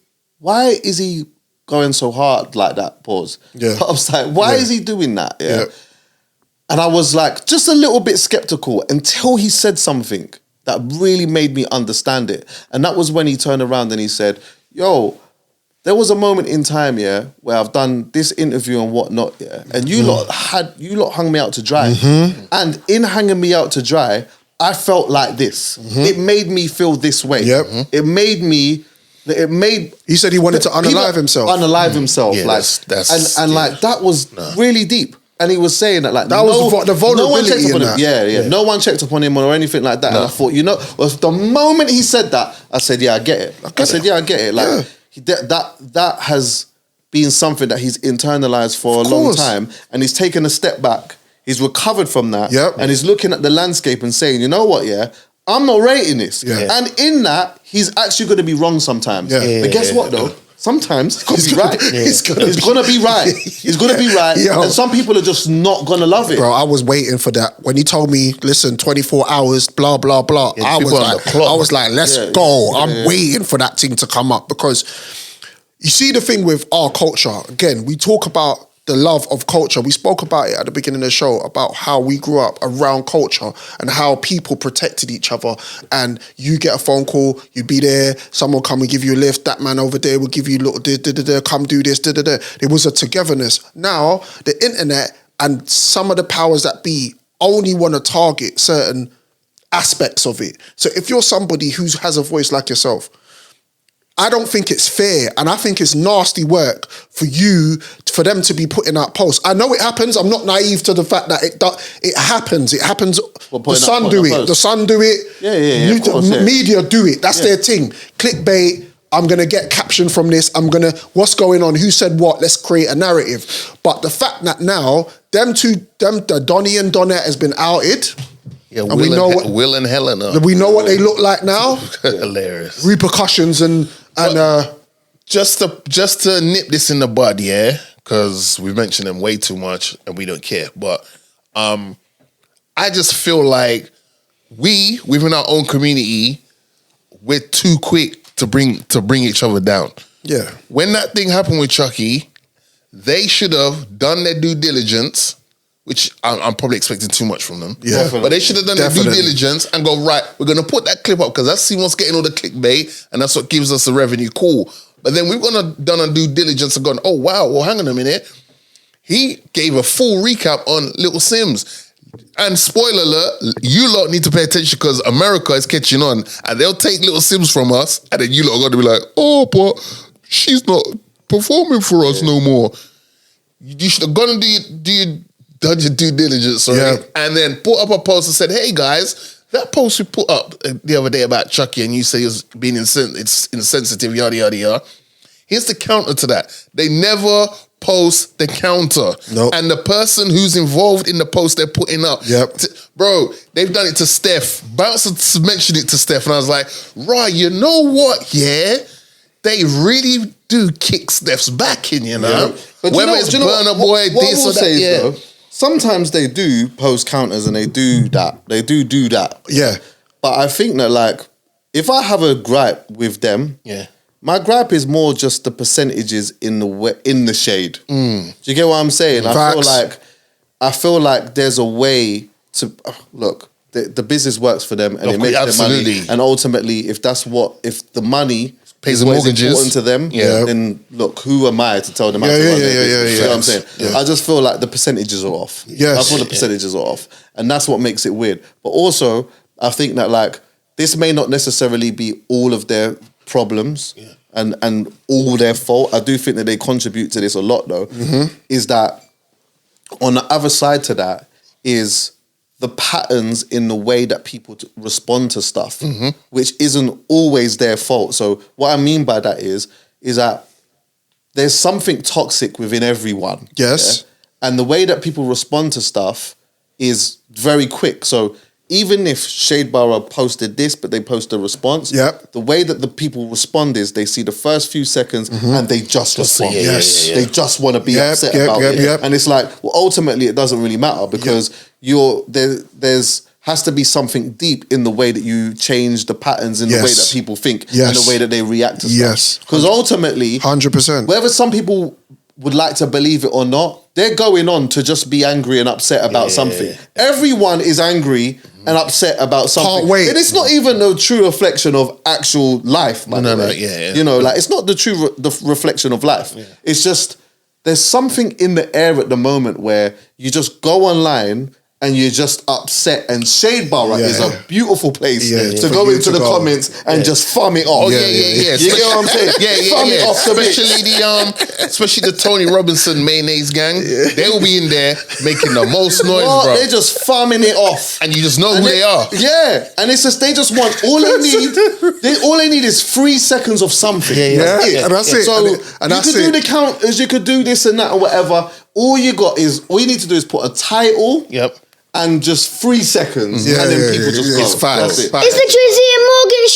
going so hard like that? Pause. Yeah. I was like, why is he doing that? Yeah. And I was like, just a little bit skeptical until he said something that really made me understand it. And that was when he turned around and he said, yo, there was a moment in time, where I've done this interview and whatnot, and you lot hung me out to dry. Mm-hmm. And in hanging me out to dry, I felt like this. Mm-hmm. It made me feel this way. Yep. Mm-hmm. He said he wanted to unalive himself. Unalive himself. Yeah, like, like that was really deep. And he was saying that, like, that was the vulnerability in that. Yeah. No one checked up on him or anything like that. No. And I thought, the moment he said that, I said, I get it. I get it. Like, that has been something that he's internalized for a long time, and he's taken a step back. He's recovered from that, and he's looking at the landscape and saying, you know what, I'm not rating this. Yeah. And in that, he's actually going to be wrong sometimes. Yeah. But guess what, though? Sometimes he's right. He's going to be right. He's going to be right. Yo. And some people are just not going to love it. Bro, I was waiting for that. When he told me, listen, 24 hours, blah, blah, blah. I was like, let's go. I'm waiting for that thing to come up, because you see the thing with our culture. Again, we talk about the love of culture. We spoke about it at the beginning of the show, about how we grew up around culture and how people protected each other. And you get a phone call, you'd be there, someone come and give you a lift, that man over there will give you a little come do this, It was a togetherness. Now, the internet and some of the powers that be only want to target certain aspects of it. So if you're somebody who has a voice like yourself, I don't think it's fair, and I think it's nasty work for them to be putting out posts. I know it happens. I'm not naive to the fact that it happens. It happens. The Sun do it. The Sun do it. Yeah. Media do it. That's their thing. Clickbait. I'm going to get caption from this. What's going on? Who said what? Let's create a narrative. But the fact that now, the Donnie and Donette has been outed. Yeah, and Will and Helena. We know what they look like now. Hilarious. Repercussions and just to nip this in the bud, because we mentioned them way too much and we don't care. But I just feel like we, within our own community, we're too quick to bring each other down. Yeah. When that thing happened with Chuckie, they should have done their due diligence, which I'm probably expecting too much from them. Yeah. But they should have done their due diligence and go, right, we're going to put that clip up because that's what's getting all the clickbait and that's what gives us the revenue. Cool. But then we've done a due diligence and gone, oh, wow, well, hang on a minute. He gave a full recap on Little Sims. And spoiler alert, you lot need to pay attention because America is catching on and they'll take Little Sims from us and then you lot are going to be like, oh, but she's not performing for us no more. You should have gone and done your due diligence, and then put up a post and said, hey guys, that post we put up the other day about Chuckie and you say it's being it's insensitive, yada, yada, yada. Here's the counter to that. They never post the counter. Nope. And the person who's involved in the post they're putting up. Yep. Bro, they've done it to Steph. Bouncer mentioned it to Steph, and I was like, right, you know what? Yeah, they really do kick Steph's back in, you know? Yeah. But whether it's Burna Boy, what this I will or that, say is, yeah. though, sometimes they do post counters and they do that. They do that. Yeah. But I think that, like, if I have a gripe with them, Yeah. my gripe is more just the percentages in the shade. Do you get what I'm saying? Facts. I feel like there's a way to look. The business works for them and it makes them money. And ultimately, if the money pays is the what is mortgages important to them, Yeah. then look, who am I to tell them how to run their business? You know what I'm saying? Yeah. I just feel like the percentages are off. Yes. I feel the percentages are off. And that's what makes it weird. But also, I think that, like, this may not necessarily be all of their problems and all their fault. I do think that they contribute to this a lot, though. Is that on the other side to that is the patterns in the way that people respond to stuff, which isn't always their fault. So what I mean by that is that there's something toxic within everyone. Yes. Yeah? And the way that people respond to stuff is very quick. So even if Shade Borough posted this, but they post a response, Yep. the way that the people respond is they see the first few seconds and they just respond. Yes. They just want to be upset about it. And it's like, well, ultimately it doesn't really matter because there's has to be something deep in the way that you change the patterns in the way that people think and the way that they react to stuff. Yes. Because ultimately, 100%. whether some people would like to believe it or not, they're going on to just be angry and upset about something. Everyone is angry and upset about something. Can't wait. And it's not even a true reflection of actual life, by the way. You know, like, it's not the true reflection of life. It's just, there's something in the air at the moment where you just go online and you're just upset, and Shade Borough is a beautiful place to go into the comments and just farm it off. Yeah. You get what I'm saying? Farm it off the bit. Especially the Tony Robinson mayonnaise gang. They will be in there making the most noise, bro. They're just farming it off, and you just know who they are. Yeah, and it's just they just want all they need is 3 seconds of something. And that's it. So And you that's could do it. the counters, you could do this and that or whatever. All you need to do is put a title. Yep. And just 3 seconds, and then people just go. It's fast. It's the Drizzy and Morgan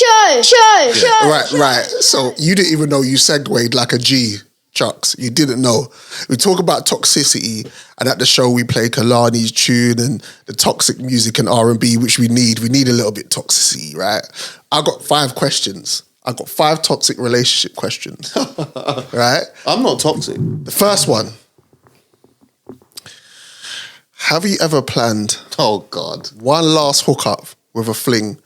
show. Right. So you didn't even know you segued like a G, Chucks. You didn't know. We talk about toxicity, and at the show we play Kalani's tune and the toxic music and R&B, which we need. We need a little bit toxicity, right? I got 5 questions. I got 5 toxic relationship questions, right? I'm not toxic. The first one. Have you ever planned one last hookup with a fling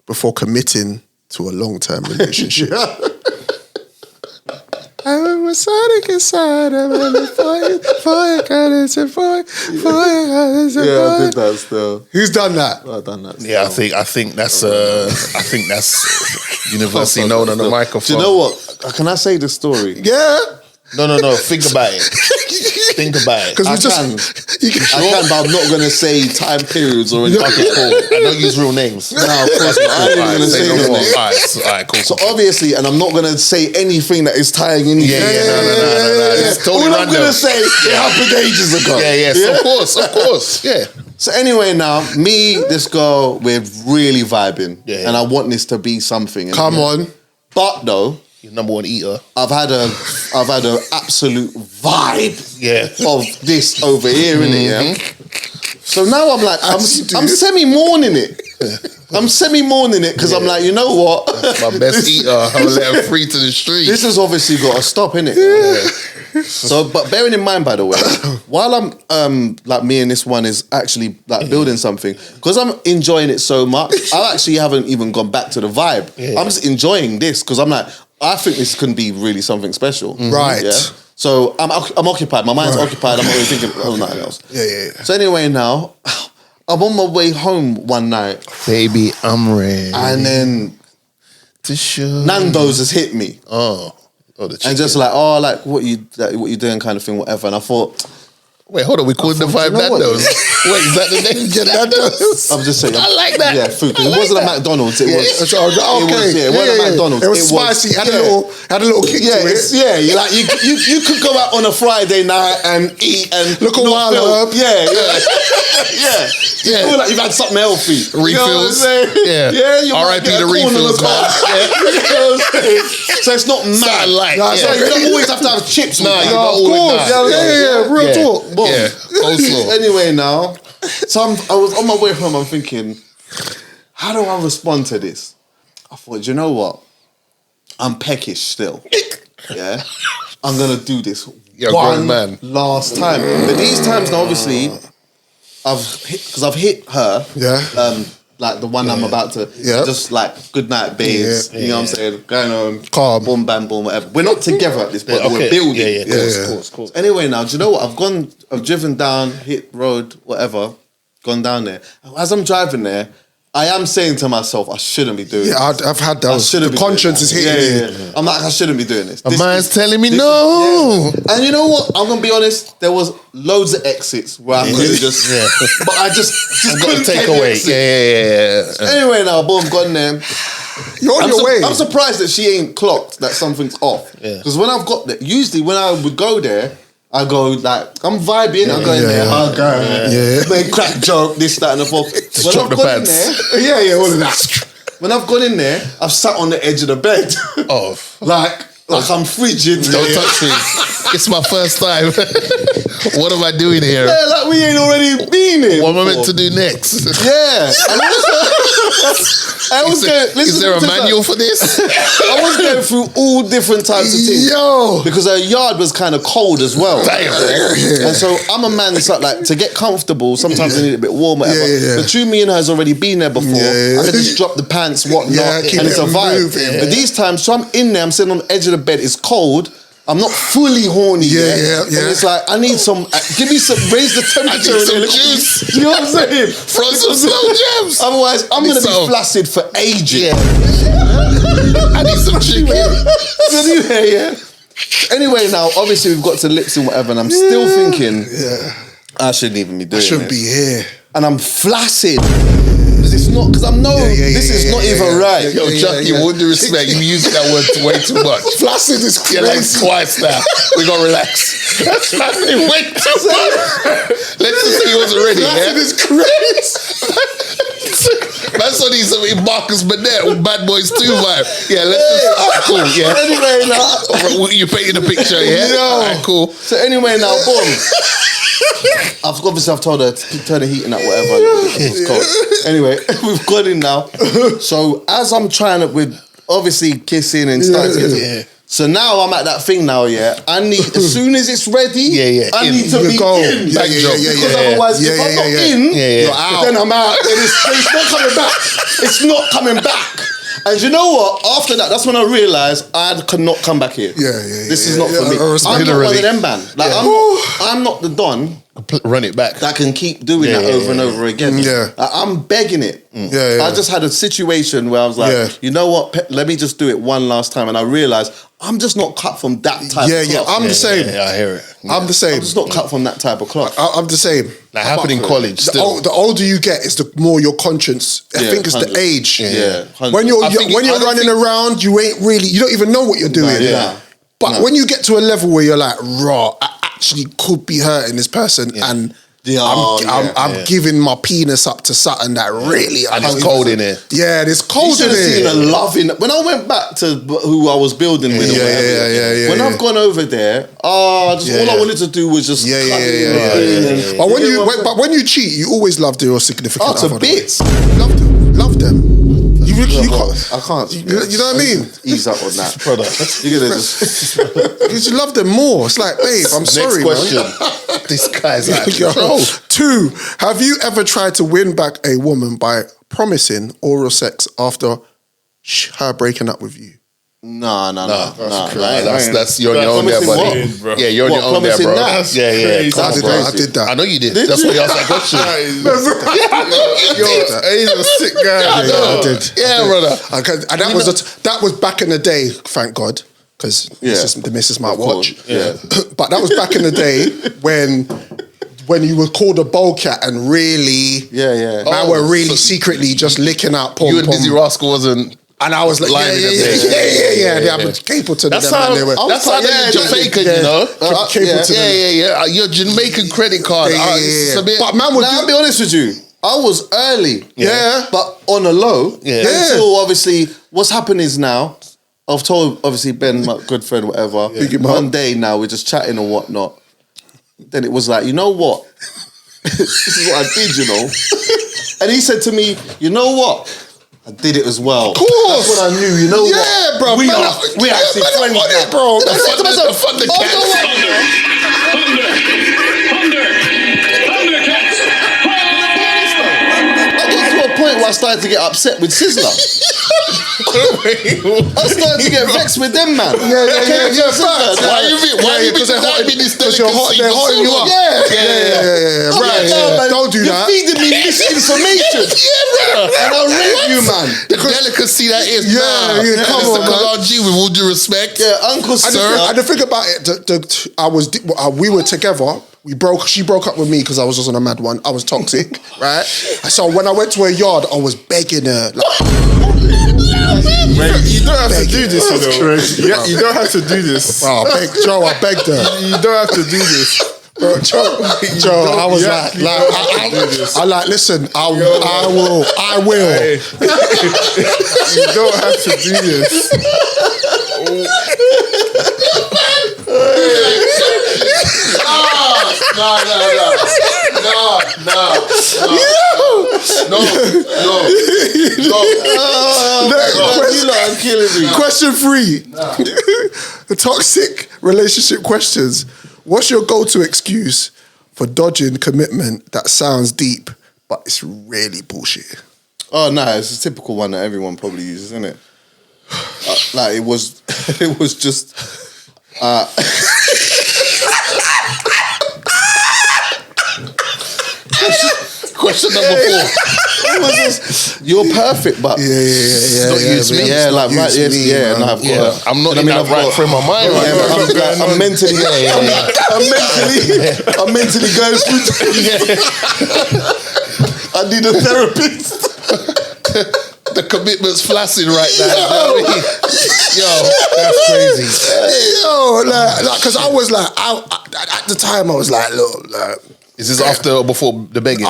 before committing to a long-term relationship? I was Sonic inside, I'm on the fire, I did that still. Who's done that? I've done that. Yeah, I think that's universally known on the microphone. Do you know what? Can I say this story? Yeah. No. Think about it. Think about it. I can, but I'm not going to say time periods or anything. Okay, cool. I don't use real names. No, of course not. I ain't even going to say no names. All right, cool. So obviously, and I'm not going to say anything that is tying in. No. It's totally All I'm going to say, it happened ages ago. Yeah. Of course. Yeah. So anyway, now this girl, we're really vibing, and I want this to be something. Come on. But though, Your number one eater. I've had a absolute vibe of this over here, innit? Yeah. So now I'm like, I'm semi-mourning it. I'm semi-mourning it because I'm like, you know what? My best eater. I'm gonna let him free to the street. This has obviously got to stop, innit? Yeah. So, but bearing in mind, by the way, while I'm like me and this one is actually like building something, because I'm enjoying it so much, I actually haven't even gone back to the vibe. Yeah. I'm just enjoying this because I'm like, I think this can be really something special. Right. Yeah. So I'm occupied. My mind's occupied. I'm not really thinking of nothing else. Yeah. So anyway, now I'm on my way home one night, baby, I'm ready. and then to show Nando's has hit me. Oh, the chicken. And just like, like what you doing, kind of thing, whatever. And I thought, Wait, hold on. We called the five Nando's. Wait, is that the name? Nando's. I'm just saying. I like that. Yeah, food. It wasn't a McDonald's. It was. Okay. It wasn't a McDonald's. It was spicy. Had a little kick to it. Yeah. Like you could go out on a Friday night and eat and look a while up. Yeah. You feel like you've had something healthy. Refills. You know what I'm saying? Yeah. You R.I.P. might get the a corn on refills, the car. man. You know what I'm saying? So it's not mad. So you don't always have to have chips. Nah, you of don't always. course. Yeah. Real talk. Yeah. Coleslaw. Anyway, now, so I was on my way home. I'm thinking, how do I respond to this? I thought, you know what? I'm peckish still. Yeah, I'm gonna do this You're a one grown man. last time. But these times now, obviously, I've hit her. Yeah. Like the one I'm about to, just like good night, babes. You know what I'm saying? Going home, calm, boom, bam, boom, whatever. We're not together at this point. But we're building. Of course. Anyway, now do you know what? I've driven down, hit road, whatever, gone down there. As I'm driving there, I am saying to myself, I shouldn't be doing this. I've had those. The conscience is hitting me. I'm like, I shouldn't be doing this. My mind's telling me no. And you know what? I'm gonna be honest. There was loads of exits where I could have just, but I just couldn't take away. Yeah. Anyway, now boom, gone there. You're on your way. I'm surprised that she ain't clocked that something's off. Because when I've got there, usually when I would go there, I go like, I'm vibing, I go in there, hug her, make crack joke, this, that, and the fourth. Just drop the pants. All of that. When I've gone in there, I've sat on the edge of the bed. like I'm frigid. Don't touch me. It's my first time. What am I doing here? Yeah, like we ain't already been here. What am I meant to do next? Yeah. Is there a manual for this? I was going through all different types of things. Because her yard was kind of cold as well. Damn. And so I'm a man that's like to get comfortable, sometimes I need it a bit warm, whatever. Between me and her has already been there before. I can just drop the pants, whatnot, and it's a vibe. But these times, so I'm in there, I'm sitting on the edge of the bed, it's cold. I'm not fully horny yet. And it's like, I need some, give me some, raise the temperature. I need some juice. You know what I'm saying? Throw some slow jams. Otherwise, I'm going to be flaccid for ages. I need some chicken. Anyway, now, obviously, we've got to lips and whatever, and I'm still thinking, I shouldn't even be doing this. I shouldn't be here. And I'm flaccid. Because I know this is not even right. Yo, Chuckie, with all due respect, you using that word way too much. Flaccid is crazy. Yeah, like twice now. We gotta relax. That's happening way too much. Let's just say he wasn't ready. Flaccid is crazy. That's what he's Marcus Burnett, Bad Boys 2 vibe. Yeah, let's just cool. Yeah. Anyway, now you painting a picture. Yeah. Alright, cool. So anyway, now boom. I've told her to turn the heating up, whatever. It's cold. Anyway, we've got in now. So as I'm trying to, with obviously kissing and starting to get so now I'm at that thing now, I need, as soon as it's ready, I need to be in. Because otherwise, if I'm not in, you're out. Then I'm out. It's not coming back. It's not coming back. And you know what? After that, that's when I realised I cannot come back here. This is not for me. I'm not one of them, man. Like, I'm not the Don. Run it back. That can keep doing that over and over again. I'm begging it. I just had a situation where I was like, you know what? Let me just do it one last time. And I realised I'm just not cut from that type of cloth. I'm the same. I hear it. I'm the same. I'm just not cut from that type of cloth. I'm the same. That happened in college. The older you get, is the more your conscience. I think it's 100. The age. When you're running around, you ain't really. You don't even know what you're doing. But when you get to a level where you're like, raw, I actually could be hurting this person, and I'm giving my penis up to something that really. And it's cold in here. Yeah, there's cold in here. Seen a love in. When I went back to who I was building with, when I've gone over there, all I wanted to do was just But when you cheat, you always love your significant other. To bits. Love them. You can't. I can't. You know what I mean? Ease up on that, brother. You're gonna just. Because you love them more. It's like, babe, I'm sorry. Next question. Man. This guy's out of control. 2, have you ever tried to win back a woman by promising oral sex after her breaking up with you? No. That's you're on your own there, buddy. Yeah, you're on your own there, bro. I did that. I know you did. That's why you asked that question. He's a sick guy. I did. Yeah, brother. And that was back in the day. Thank God, because the missus might watch. Yeah. But that was back in the day when when you were called a bowcat and really, man, were really secretly just licking out pom. You and Dizzy Rascal wasn't. And I was like, yeah. They have Capleton. That's how they're Jamaican, you know. Your Jamaican credit card. But man, I'll be honest with you. I was early, but on a low. Until obviously, what's happened is now, I've told obviously Ben, my good friend, whatever. One day now we're just chatting and whatnot. Then it was like, you know what? This is what I did, you know. And he said to me, you know what? I did it as well. Of course. That's what I knew, you know what? Yeah, bro. We actually friends now. Bro. The ThunderCats. Point where I started to get upset with Sizzler. I started to get vexed with them, man. Yeah. Why you because they're hotting this delicacy? They're hotting you up. Yeah. Right. Don't do that. You're feeding me misinformation. And I'll rate you, man. The delicacy that is. Come on, man. G, with all due respect. Yeah, Uncle Sir. And the thing about it, we were together. She broke up with me because I was just on a mad one. I was toxic, right? So when I went to her yard, I was begging her. You don't have to do this, you know. You don't have to do this. Wow, I begged her. You don't have to do this. Bro, Joe, I was listen, I will. Hey. You don't have to do this. No. Question 3. The toxic relationship questions. What's your go-to excuse for dodging commitment that sounds deep, but it's really bullshit? Oh no, it's a typical one that everyone probably uses, isn't it? Like it was just. Question number 4. It was just, you're perfect, but don't use me. Yeah, like right, yeah. No, I'm not in that right frame of mind right now. I'm mentally, I'm mentally going through. I need a therapist. The commitment's flaccid right now. Yo, that's crazy. Yo, like, because I was like, at the time, I was like, look, like. Is this after or before the begging?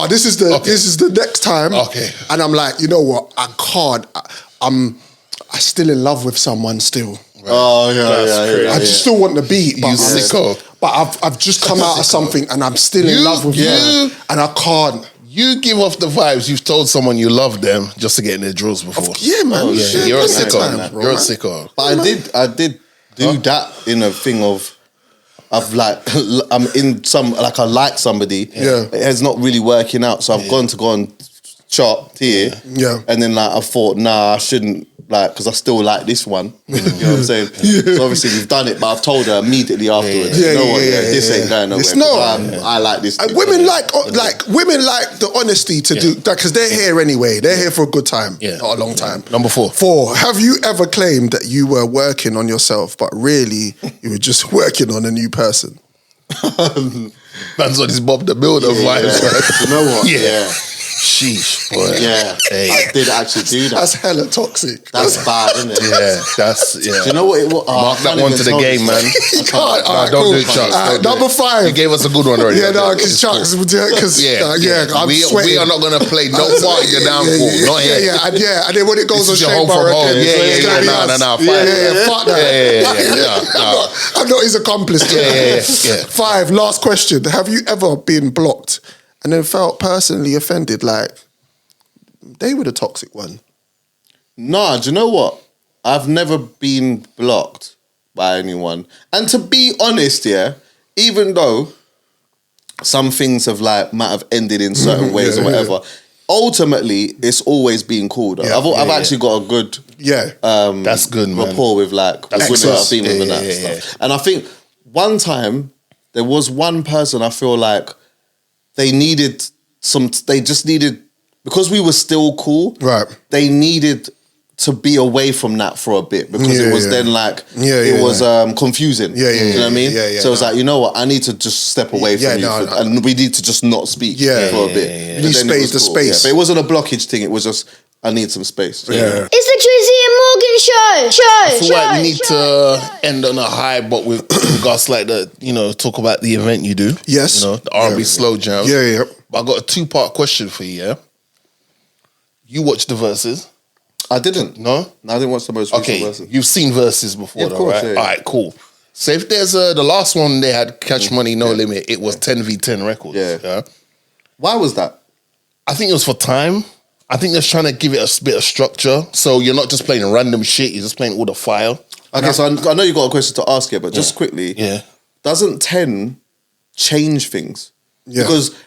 This is the next time. Okay. And I'm like, you know what? I can't. I'm still in love with someone still. Right. Oh yeah. I just still want the beat, but you sicko. But I've just come out of something and I'm still in love with you, and I can't. You give off the vibes you've told someone you love them just to get in their drills before. Yeah, man. You're a sicko. You're a sicko. But I did do that in a thing of. I've like I'm in some like I like somebody. Yeah. It's not really working out, so I've gone on chopped here. Yeah. And then like I thought, nah, I shouldn't like because I still like this one. You know what I'm saying? So obviously we've done it, but I've told her immediately afterwards. You know what? This ain't going nowhere. It's not. I like this. Women like women like the honesty to do that because they're here anyway. They're here for a good time, not a long time. Number 4. 4. Have you ever claimed that you were working on yourself, but really you were just working on a new person? Man's on his Bob the Builder vibes. Right? You know what? Yeah. Sheesh, boy. Yeah, hey. I did actually do that. That's hella toxic. That's bad, isn't it? Yeah. Do you know what it was? Mark that one to the game, man. Don't do it, Chuck. Number 5. You gave us a good one already. Yeah, no, because Chuck, I'm sweating. We are not going to play no part of your downfall. Not here. And then when it goes on Shane Shane Bar again, no. Fuck that. I'm not his accomplice. Yeah. 5, last question. Have you ever been blocked and then felt personally offended, like they were the toxic one? Nah, do you know what? I've never been blocked by anyone. And to be honest, even though some things have like might have ended in certain ways or whatever, ultimately it's always been cool though. I've actually got a good that's good, man. rapport with like the women I've been with and that stuff. And I think one time there was one person I feel like they just needed, because we were still cool, right? They needed to be away from that for a bit because it was then like it was confusing. Yeah, you know what I mean? Yeah, so it was like, you know what, I need to just step away from you and we need to just not speak for a bit. You need space to space. But it wasn't a blockage thing, it was just I need some space. Yeah. It's the Drizzy Morgan show. I feel like we need to end on a high, but with regards like talk about the event you do. Yes. You know, the R&B Slow Jams. Yeah. But I got a 2-part question for you, yeah? You watched the verses? I didn't. No? I didn't watch the most recent verses. You've seen verses before of though, course, right? yeah. All right, cool. So if there's the last one they had Cash Money No Limit, it was 10v10 records. Yeah. Why was that? I think it was for time. I think they're trying to give it a bit of structure. So you're not just playing random shit, you're just playing all the file. Okay, so I know you got a question to ask here, but just quickly, doesn't 10 change things? Yeah. Because,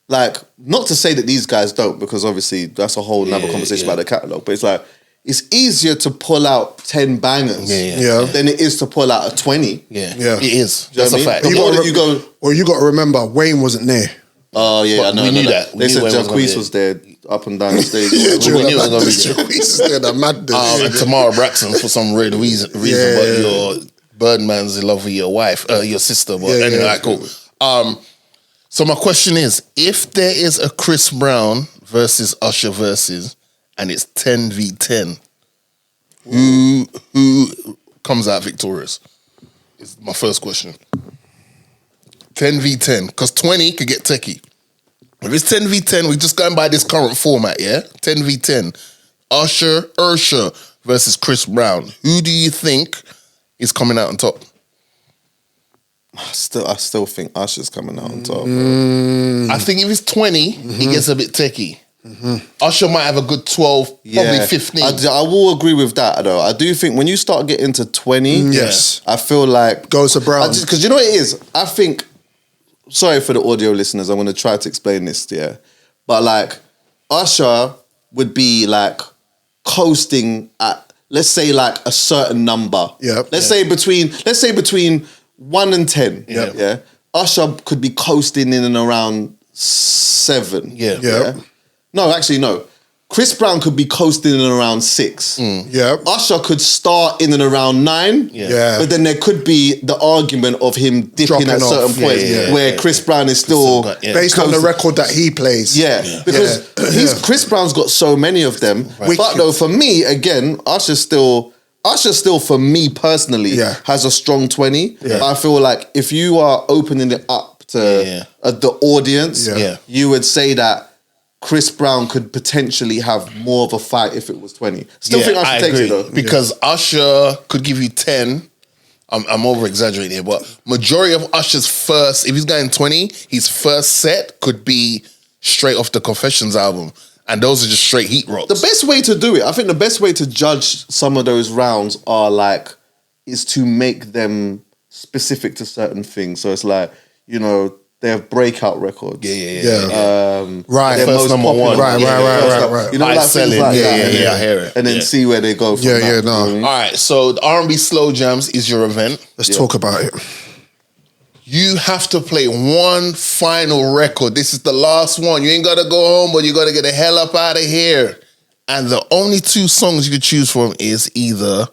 like, not to say that these guys don't, because obviously that's a whole nother conversation about the catalogue, but it's like, it's easier to pull out 10 bangers than it is to pull out a 20. Yeah. It is. That's a fact. You got to remember, Wayne wasn't there. Oh, yeah, I know. We knew that. They said Jacquees was there up and down the stage. We knew it was going to be there. Jacquees is there, the madness. And Tamara Braxton for some weird reason, but your Birdman's in love with your wife, your sister. But anyway, like, cool. So my question is, if there is a Chris Brown versus Usher versus, and it's 10v10, who comes out victorious? Is my first question. 10v10, because 20 could get techie. If it's 10v10, we're just going by this current format, yeah? 10v10. Usher versus Chris Brown. Who do you think is coming out on top? I still think Usher's coming out on top. I think if it's 20, he gets a bit techie. Usher might have a good 12, probably 15. I will agree with that though. I do think when you start getting to 20, I feel like goes to Brown. Because you know what it is? I think, sorry for the audio listeners, I'm going to try to explain this, but like Usher would be like coasting at, let's say like a certain number. Let's say between 1 and 10. Usher could be coasting in and around 7. No, actually, no. Chris Brown could be coasting in and around 6. Usher could start in and around 9. But then there could be the argument of him dipping Dropping at certain off. points where Chris Brown is still based on the record that he plays. Because Chris Brown's got so many of them. But though, for me, again, Usher still for me personally has a strong 20. But I feel like if you are opening it up to the audience, you would say that Chris Brown could potentially have more of a fight if it was 20. Still think Usher takes it though. Because Usher could give you 10. I'm over exaggerating here, but majority of Usher's first, if he's going 20, his first set could be straight off the Confessions album. And those are just straight heat rocks. The best way to do it, I think the best way to judge some of those rounds is to make them specific to certain things. So it's like, you know, they have breakout records. Right. Their First most number popular. one. Right. You know, I like sell things it. like that. I hear it. And then see where they go from that. All right, so the R&B Slow Jams is your event. Let's talk about it. You have to play one final record. This is the last one. You ain't got to go home, but you got to get the hell up out of here. And the only 2 songs you could choose from is either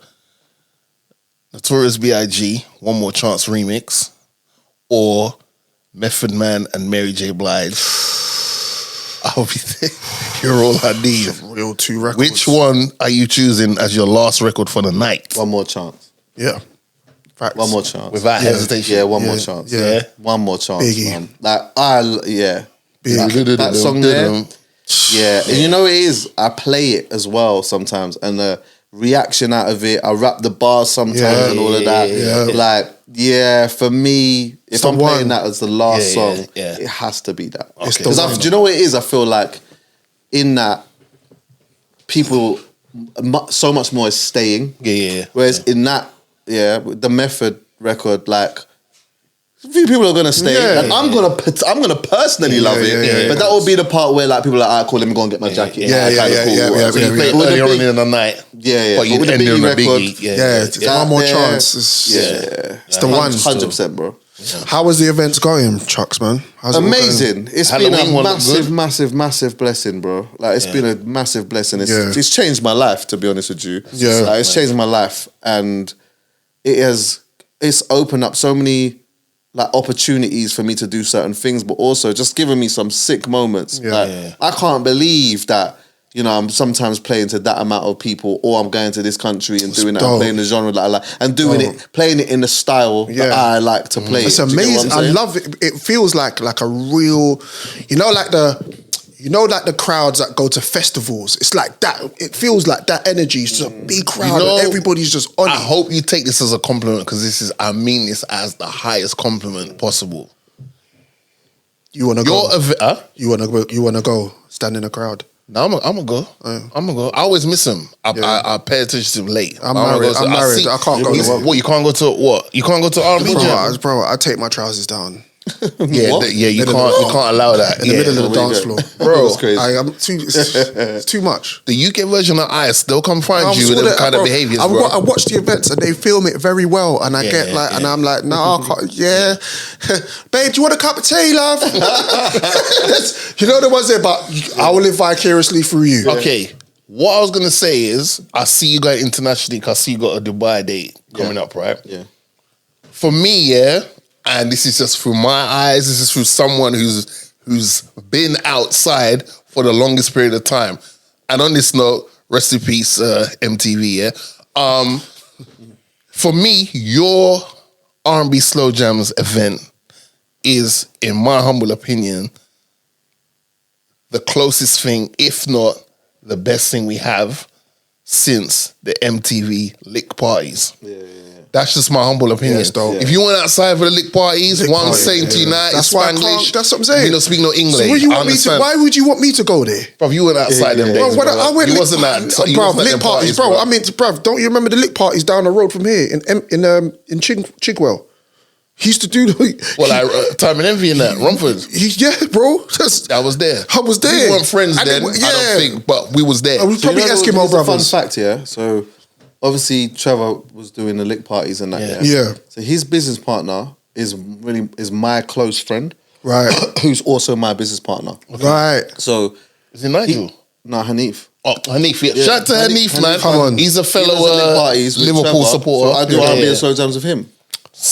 Notorious B.I.G., One More Chance remix, or Method Man and Mary J. Blige. I'll be there. You're all I need. Real 2 records. Which one are you choosing as your last record for the night? One More Chance. Yeah. Facts. One More Chance. Without hesitation. One More Chance. Yeah. One More Chance, Biggie. man. That song there. And you know what it is? I play it as well sometimes, and the reaction out of it, I rap the bars sometimes and all of that. For me, if I'm playing that as the last song, it has to be that. Because do you know what it is? I feel like in that, people, so much more is staying. Whereas in that, the Method record, like, a few people are gonna stay. And I'm gonna personally love it. But that will be the part where like people are like, cool, let me go and get my jacket. So you play earlier on in the night. But you with the end Biggie on a record, Biggie. One More Chance. It's the one. 100%, bro. How was the events going, Chucks, man? How's it all Amazing. It's Halloween been a one massive blessing, bro. Like, it's been a massive blessing. It's changed my life, to be honest with you. Yeah. Like, it's changed my life. And it's opened up so many like opportunities for me to do certain things, but also just giving me some sick moments. I can't believe that, you know, I'm sometimes playing to that amount of people, or I'm going to this country and doing that, and playing the genre that I like, and doing it, playing it in the style that I like to play. It's amazing. I love it. It feels like a real, like the crowds that go to festivals. It's like that. It feels like that energy. It's just a big crowd and everybody's just on it. I hope you take this as a compliment, because I mean this as the highest compliment possible. You want to go? You want to go stand in a crowd? No, I'm gonna go. I'm gonna go. I always miss him. I pay attention to him late. I'm married. I can't go. What, you can't go to what? You can't go to R&B Jam? Bro, I take my trousers down. You can't allow that in the middle of the dance floor, bro. It's crazy. It's too much. The UK version of Ice, they'll come find you with them kind of behaviours, bro. I watch the events and they film it very well, and and I'm like, no, I can't. Babe, do you want a cup of tea, love? You know the ones there, but I will live vicariously through you. Okay. What I was gonna say is, I see you going internationally because I see you got a Dubai date coming up, right? Yeah. For me, and this is just through my eyes, this is through someone who's been outside for the longest period of time. And on this note, rest in peace, MTV, for me, your R&B Slow Jams event is, in my humble opinion, the closest thing, if not the best thing we have since the MTV lick parties. That's just my humble opinion. If you went outside for the lick parties, what I'm saying to you now is Spanglish. That's what I'm saying. You don't speak no English. So why would you want me to go there? Bro, you went outside them days, bro. I went you wasn't that. Bro, lick parties, bro. I mean, bro, don't you remember the lick parties down the road from here in Chigwell? He used to do Time and Envy in that, Rumford. Bro. I was there. I was there. We weren't friends then, I don't think, but we was there. We was probably Eskimo brothers. Fun fact, so obviously Trevor was doing the lick parties and that. Yeah. So his business partner is my close friend. Right. Who's also my business partner. Right. So is it Nigel? No, Hanif. Oh, Hanif, Shout out to Hanif, man. Come on. He's a fellow Liverpool supporter. So I do R&B Slow Jams with him.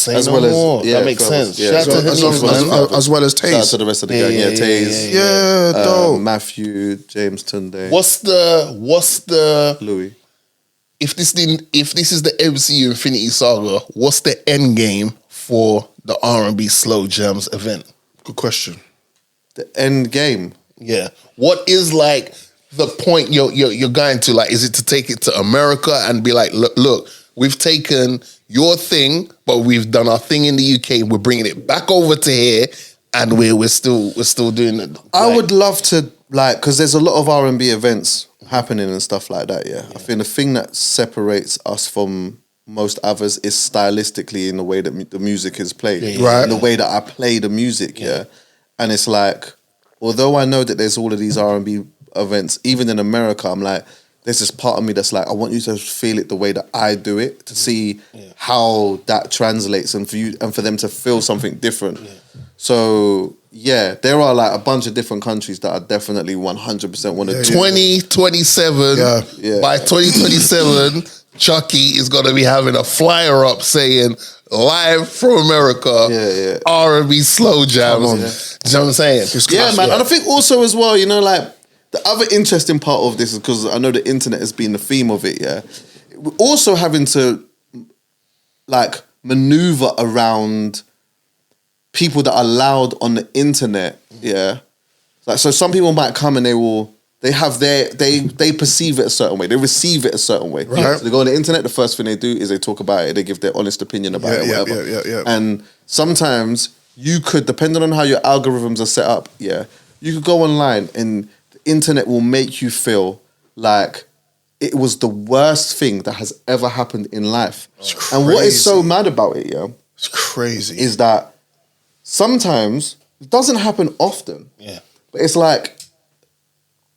As that makes sense. Yeah. Shout out to Hanif, as well as Taze. Shout out to the rest of the gang. Taze. Dope. Matthew, James Tunde. What's the Louis? If this is the MCU Infinity Saga, what's the end game for the R&B Slow Jams event? Good question. The end game. Yeah. What is like the point you're going to? Like, is it to take it to America and be like, look, we've taken your thing, but we've done our thing in the UK. We're bringing it back over to here, and we're still doing it. I would love to, like, because there's a lot of R&B events happening and stuff like that. Yeah, I think the thing that separates us from most others is stylistically in the way that the music is played, right? In the way that I play the music, and it's like, although I know that there's all of these R&B events, even in America, I'm like, there's this part of me that's like, I want you to feel it the way that I do it, to see how that translates, and for them to feel something different. So there are like a bunch of different countries that I definitely 100% want to do. 2027. By 2027, Chuckie is gonna be having a flyer up saying live from America, R&B Slow Jams. You know what I'm saying? Man. And I think also as well, like, the other interesting part of this is, because I know the internet has been the theme of it, we're also having to, like, maneuver around people that are loud on the internet, Like, so some people might come and they perceive it a certain way, they receive it a certain way. Right. So they go on the internet, the first thing they do is they talk about it, they give their honest opinion about it, whatever. And sometimes you could, depending on how your algorithms are set up, you could go online and internet will make you feel like it was the worst thing that has ever happened in life. And what is so mad about it, it's crazy, is that sometimes it doesn't happen often. But it's like,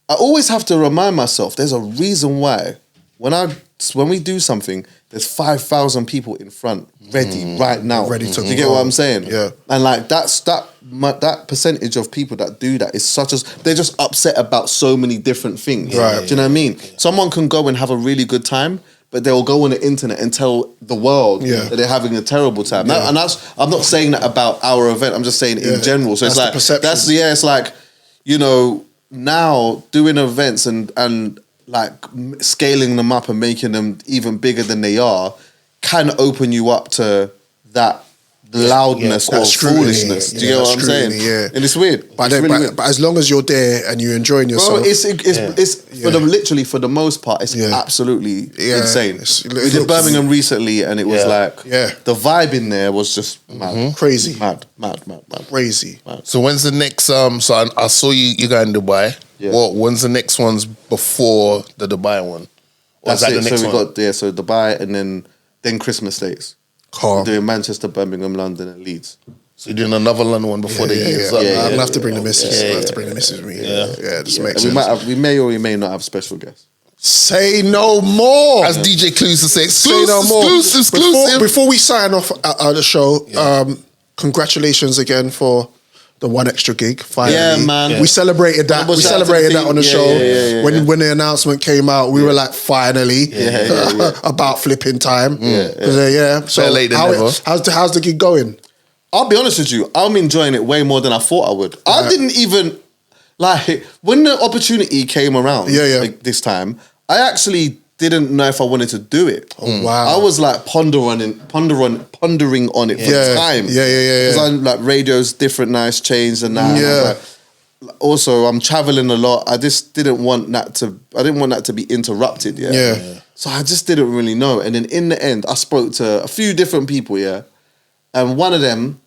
I always have to remind myself, there's a reason why when we do something, there's 5,000 people in front, ready right now. Ready to do you get what I'm saying? Yeah. And like that percentage of people that do that is they're just upset about so many different things. Right. Do you know what I mean? Someone can go and have a really good time, but they'll go on the internet and tell the world that they're having a terrible time. Yeah. And I'm not saying that about our event. I'm just saying in general. So That's the perception. it's like, you know, now doing events and like scaling them up and making them even bigger than they are can open you up to that loudness or foolishness. Do you get what I'm saying? Yeah. And it's weird. But, It's really weird. but as long as you're there and you're enjoying yourself, Bro, it's for the most part, it's absolutely insane. We did Birmingham recently, and it was like the vibe in there was just mad. Crazy, mad, crazy. So when's the next? So I saw you going to Dubai. Yeah. When's the next ones before the Dubai one? Or is That's that it. the next So we one? got so Dubai, and then Christmas dates. Calm. Doing Manchester, Birmingham, London, and Leeds. So you're doing another London one before the year's up. I'm gonna have to bring the missus. I'm gonna have to bring the missus with me. Yeah, just makes sense. We may or we may not have special guests. Say no more. As DJ Clues to say, Say no more. exclusive. Before we sign off the show, congratulations again for the one extra gig. Finally, Yeah, man. We celebrated that. Double We shout out to celebrated the that on the team. show. Yeah. When the announcement came out, we were like, finally, about flipping time. So Better late than never. how's the gig going? I'll be honest with you, I'm enjoying it way more than I thought I would. I didn't even like when the opportunity came around. Like, this time, I actually didn't know if I wanted to do it. Oh, wow. I was like pondering on it for time. Because I'm like, radio's different now, it's changed and that. Yeah. And also, I'm traveling a lot. I just didn't want that to be interrupted. Yeah. So I just didn't really know. And then in the end, I spoke to a few different people. And one of them,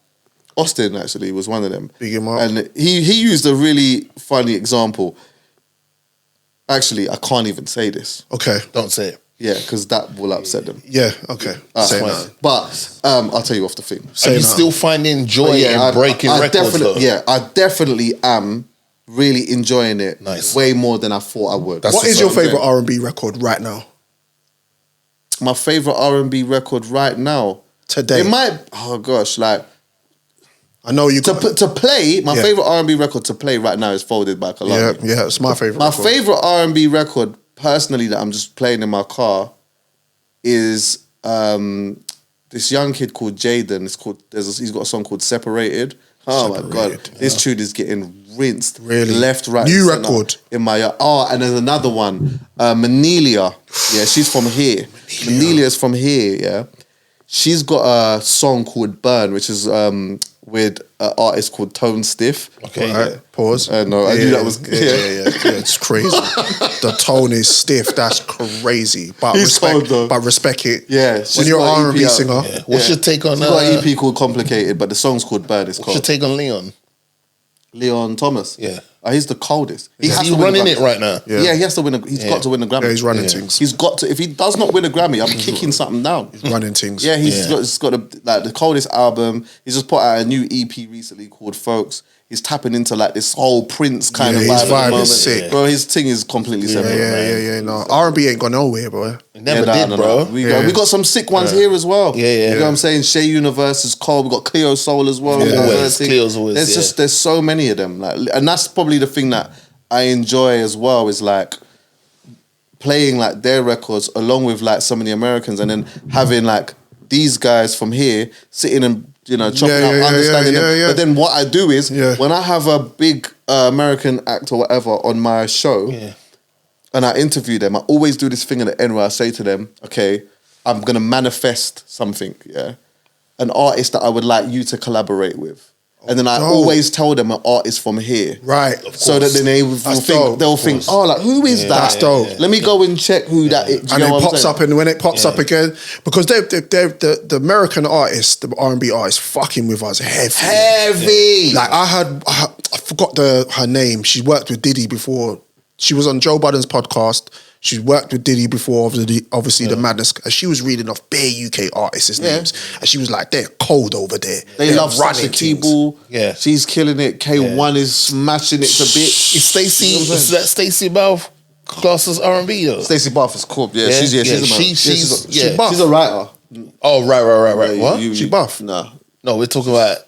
Austin actually, was one of them. Big him up. And he used a really funny example. Actually, I can't even say this. Okay. Don't say it. Yeah, because that will upset them. Yeah. Okay. Say Fine. no. But I'll tell you off the thing. Are you still finding joy in breaking records? I definitely am really enjoying it. Nice. Way more than I thought I would. What is your favorite R&B record right now? My favorite R&B record right now? Today. It might, oh gosh, like, I know you to play, my favorite R&B record to play right now is Folded by Kalani. Yeah, it's my favorite. My favorite R&B record, personally, that I'm just playing in my car, is this young kid called Jaden. He's got a song called Separated. Oh my god, this tune is getting rinsed, Really? left, right, New center record in my and there's another one, Manelia. Yeah, she's from here. Manelia's from here. Yeah, she's got a song called Burn, which is with an artist called Tone Stiff. Okay, right. Pause. No, I knew that was it's crazy. The tone is stiff. That's crazy. But He's respect. cold, though. But respect it. Yeah, When she's you're got an an R&B EP out. singer, What's your take on She's got an EP called Complicated, but the song's called Burn. It's What's called your take on Leon? Leon Thomas. Yeah. He's the coldest. He's has to win a running Grammy. it right now. Yeah, he has to win. He's got to win a Grammy. Yeah, he's running things. He's got to. If he does not win a Grammy, I'm kicking something down. He's running things. Yeah, he's got the coldest album. He's just put out a new EP recently called Folks. He's tapping into like this whole Prince kind of his vibe. At the vibe is moment. sick. Bro, his thing is completely separate. Yeah. No, R&B ain't gone nowhere, bro. Never did, bro. We got some sick ones here as well. Yeah. You know what I'm saying? Shea Universe is cold. We got Cleo Soul as well. Always. Cleo's always. There's so many of them. Like, and that's probably the thing that I enjoy as well, is like playing like their records along with like some of the Americans, and then having like these guys from here sitting and chopping up, understanding them. yeah. But then what I do is when I have a big American act or whatever on my show, and I interview them, I always do this thing at the end where I say to them, okay, I'm gonna manifest something, an artist that I would like you to collaborate with. And then I always tell them an artist from here. Right. So that then they'll think, oh, like, who is that? That's dope. Let me go and check who that is. And it pops up, and when it pops up again, because they're the American artists, the R&B artists, fucking with us heavy. Like I forgot her name. She worked with Diddy before. She was on Joe Budden's podcast. She worked with Diddy before, obviously the madness. And she was reading off bare UK artists' names, and she was like, "They're cold over there. They love Sasha Keeble. Yeah, she's killing it. K1 is smashing it to bits. Is Stacey? Is that Stacey Bell class as R&B though? Stacey Buff is cool. Yeah, she's she's buff. She's a writer. Oh, right. What? She buff. No, we're talking about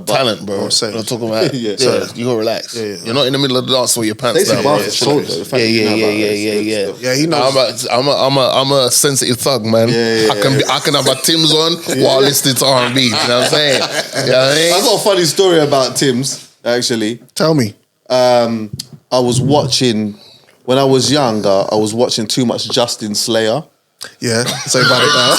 talent, bro. I'm We're saying. not talking about. Yeah. You gotta relax. Yeah. You're not in the middle of the dance with your pants Stacey down. Buff is cool though. Yeah. Yeah, he knows. I'm a sensitive thug, man. I can have my Tim's on while listening to R&B. You know what I'm saying? You know what I mean? I got a funny story about Tim's, actually. Tell me. I was watching, when I was younger, I was watching too much Justin Slayer. Yeah, say about it now.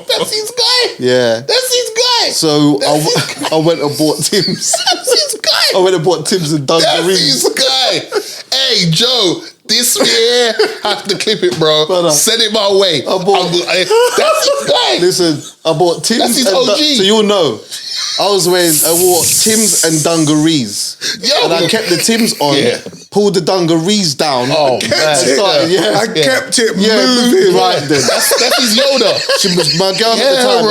That's his guy. Yeah. That's his guy. So I went and bought Tim's. That's his guy. I went and bought Tim's and dungarees. That's his guy. Hey, Joe, this year, have to clip it, bro. Brother, send it my way. That's his guy. Listen, I bought Tim's. That's his OG. So you'll know. I wore Tim's and dungarees. And I kept the Tim's on, pulled the dungarees down. Oh, man. I kept it moving. Right then. That's his Yoda. She was my girl at the time.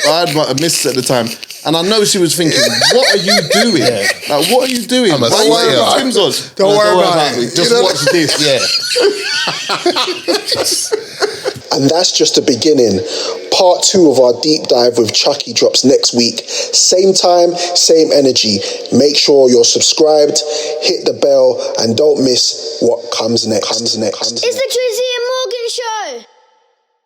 I had a missus at the time. And I know she was thinking, what are you doing? Like, what are you doing? Why are you putting Tim's on? Don't worry about it. Just watch this. And that's just the beginning. Part 2 of our deep dive with Chuckie drops next week. Same time, same energy. Make sure you're subscribed, hit the bell, and don't miss what comes next. It's the Drizzy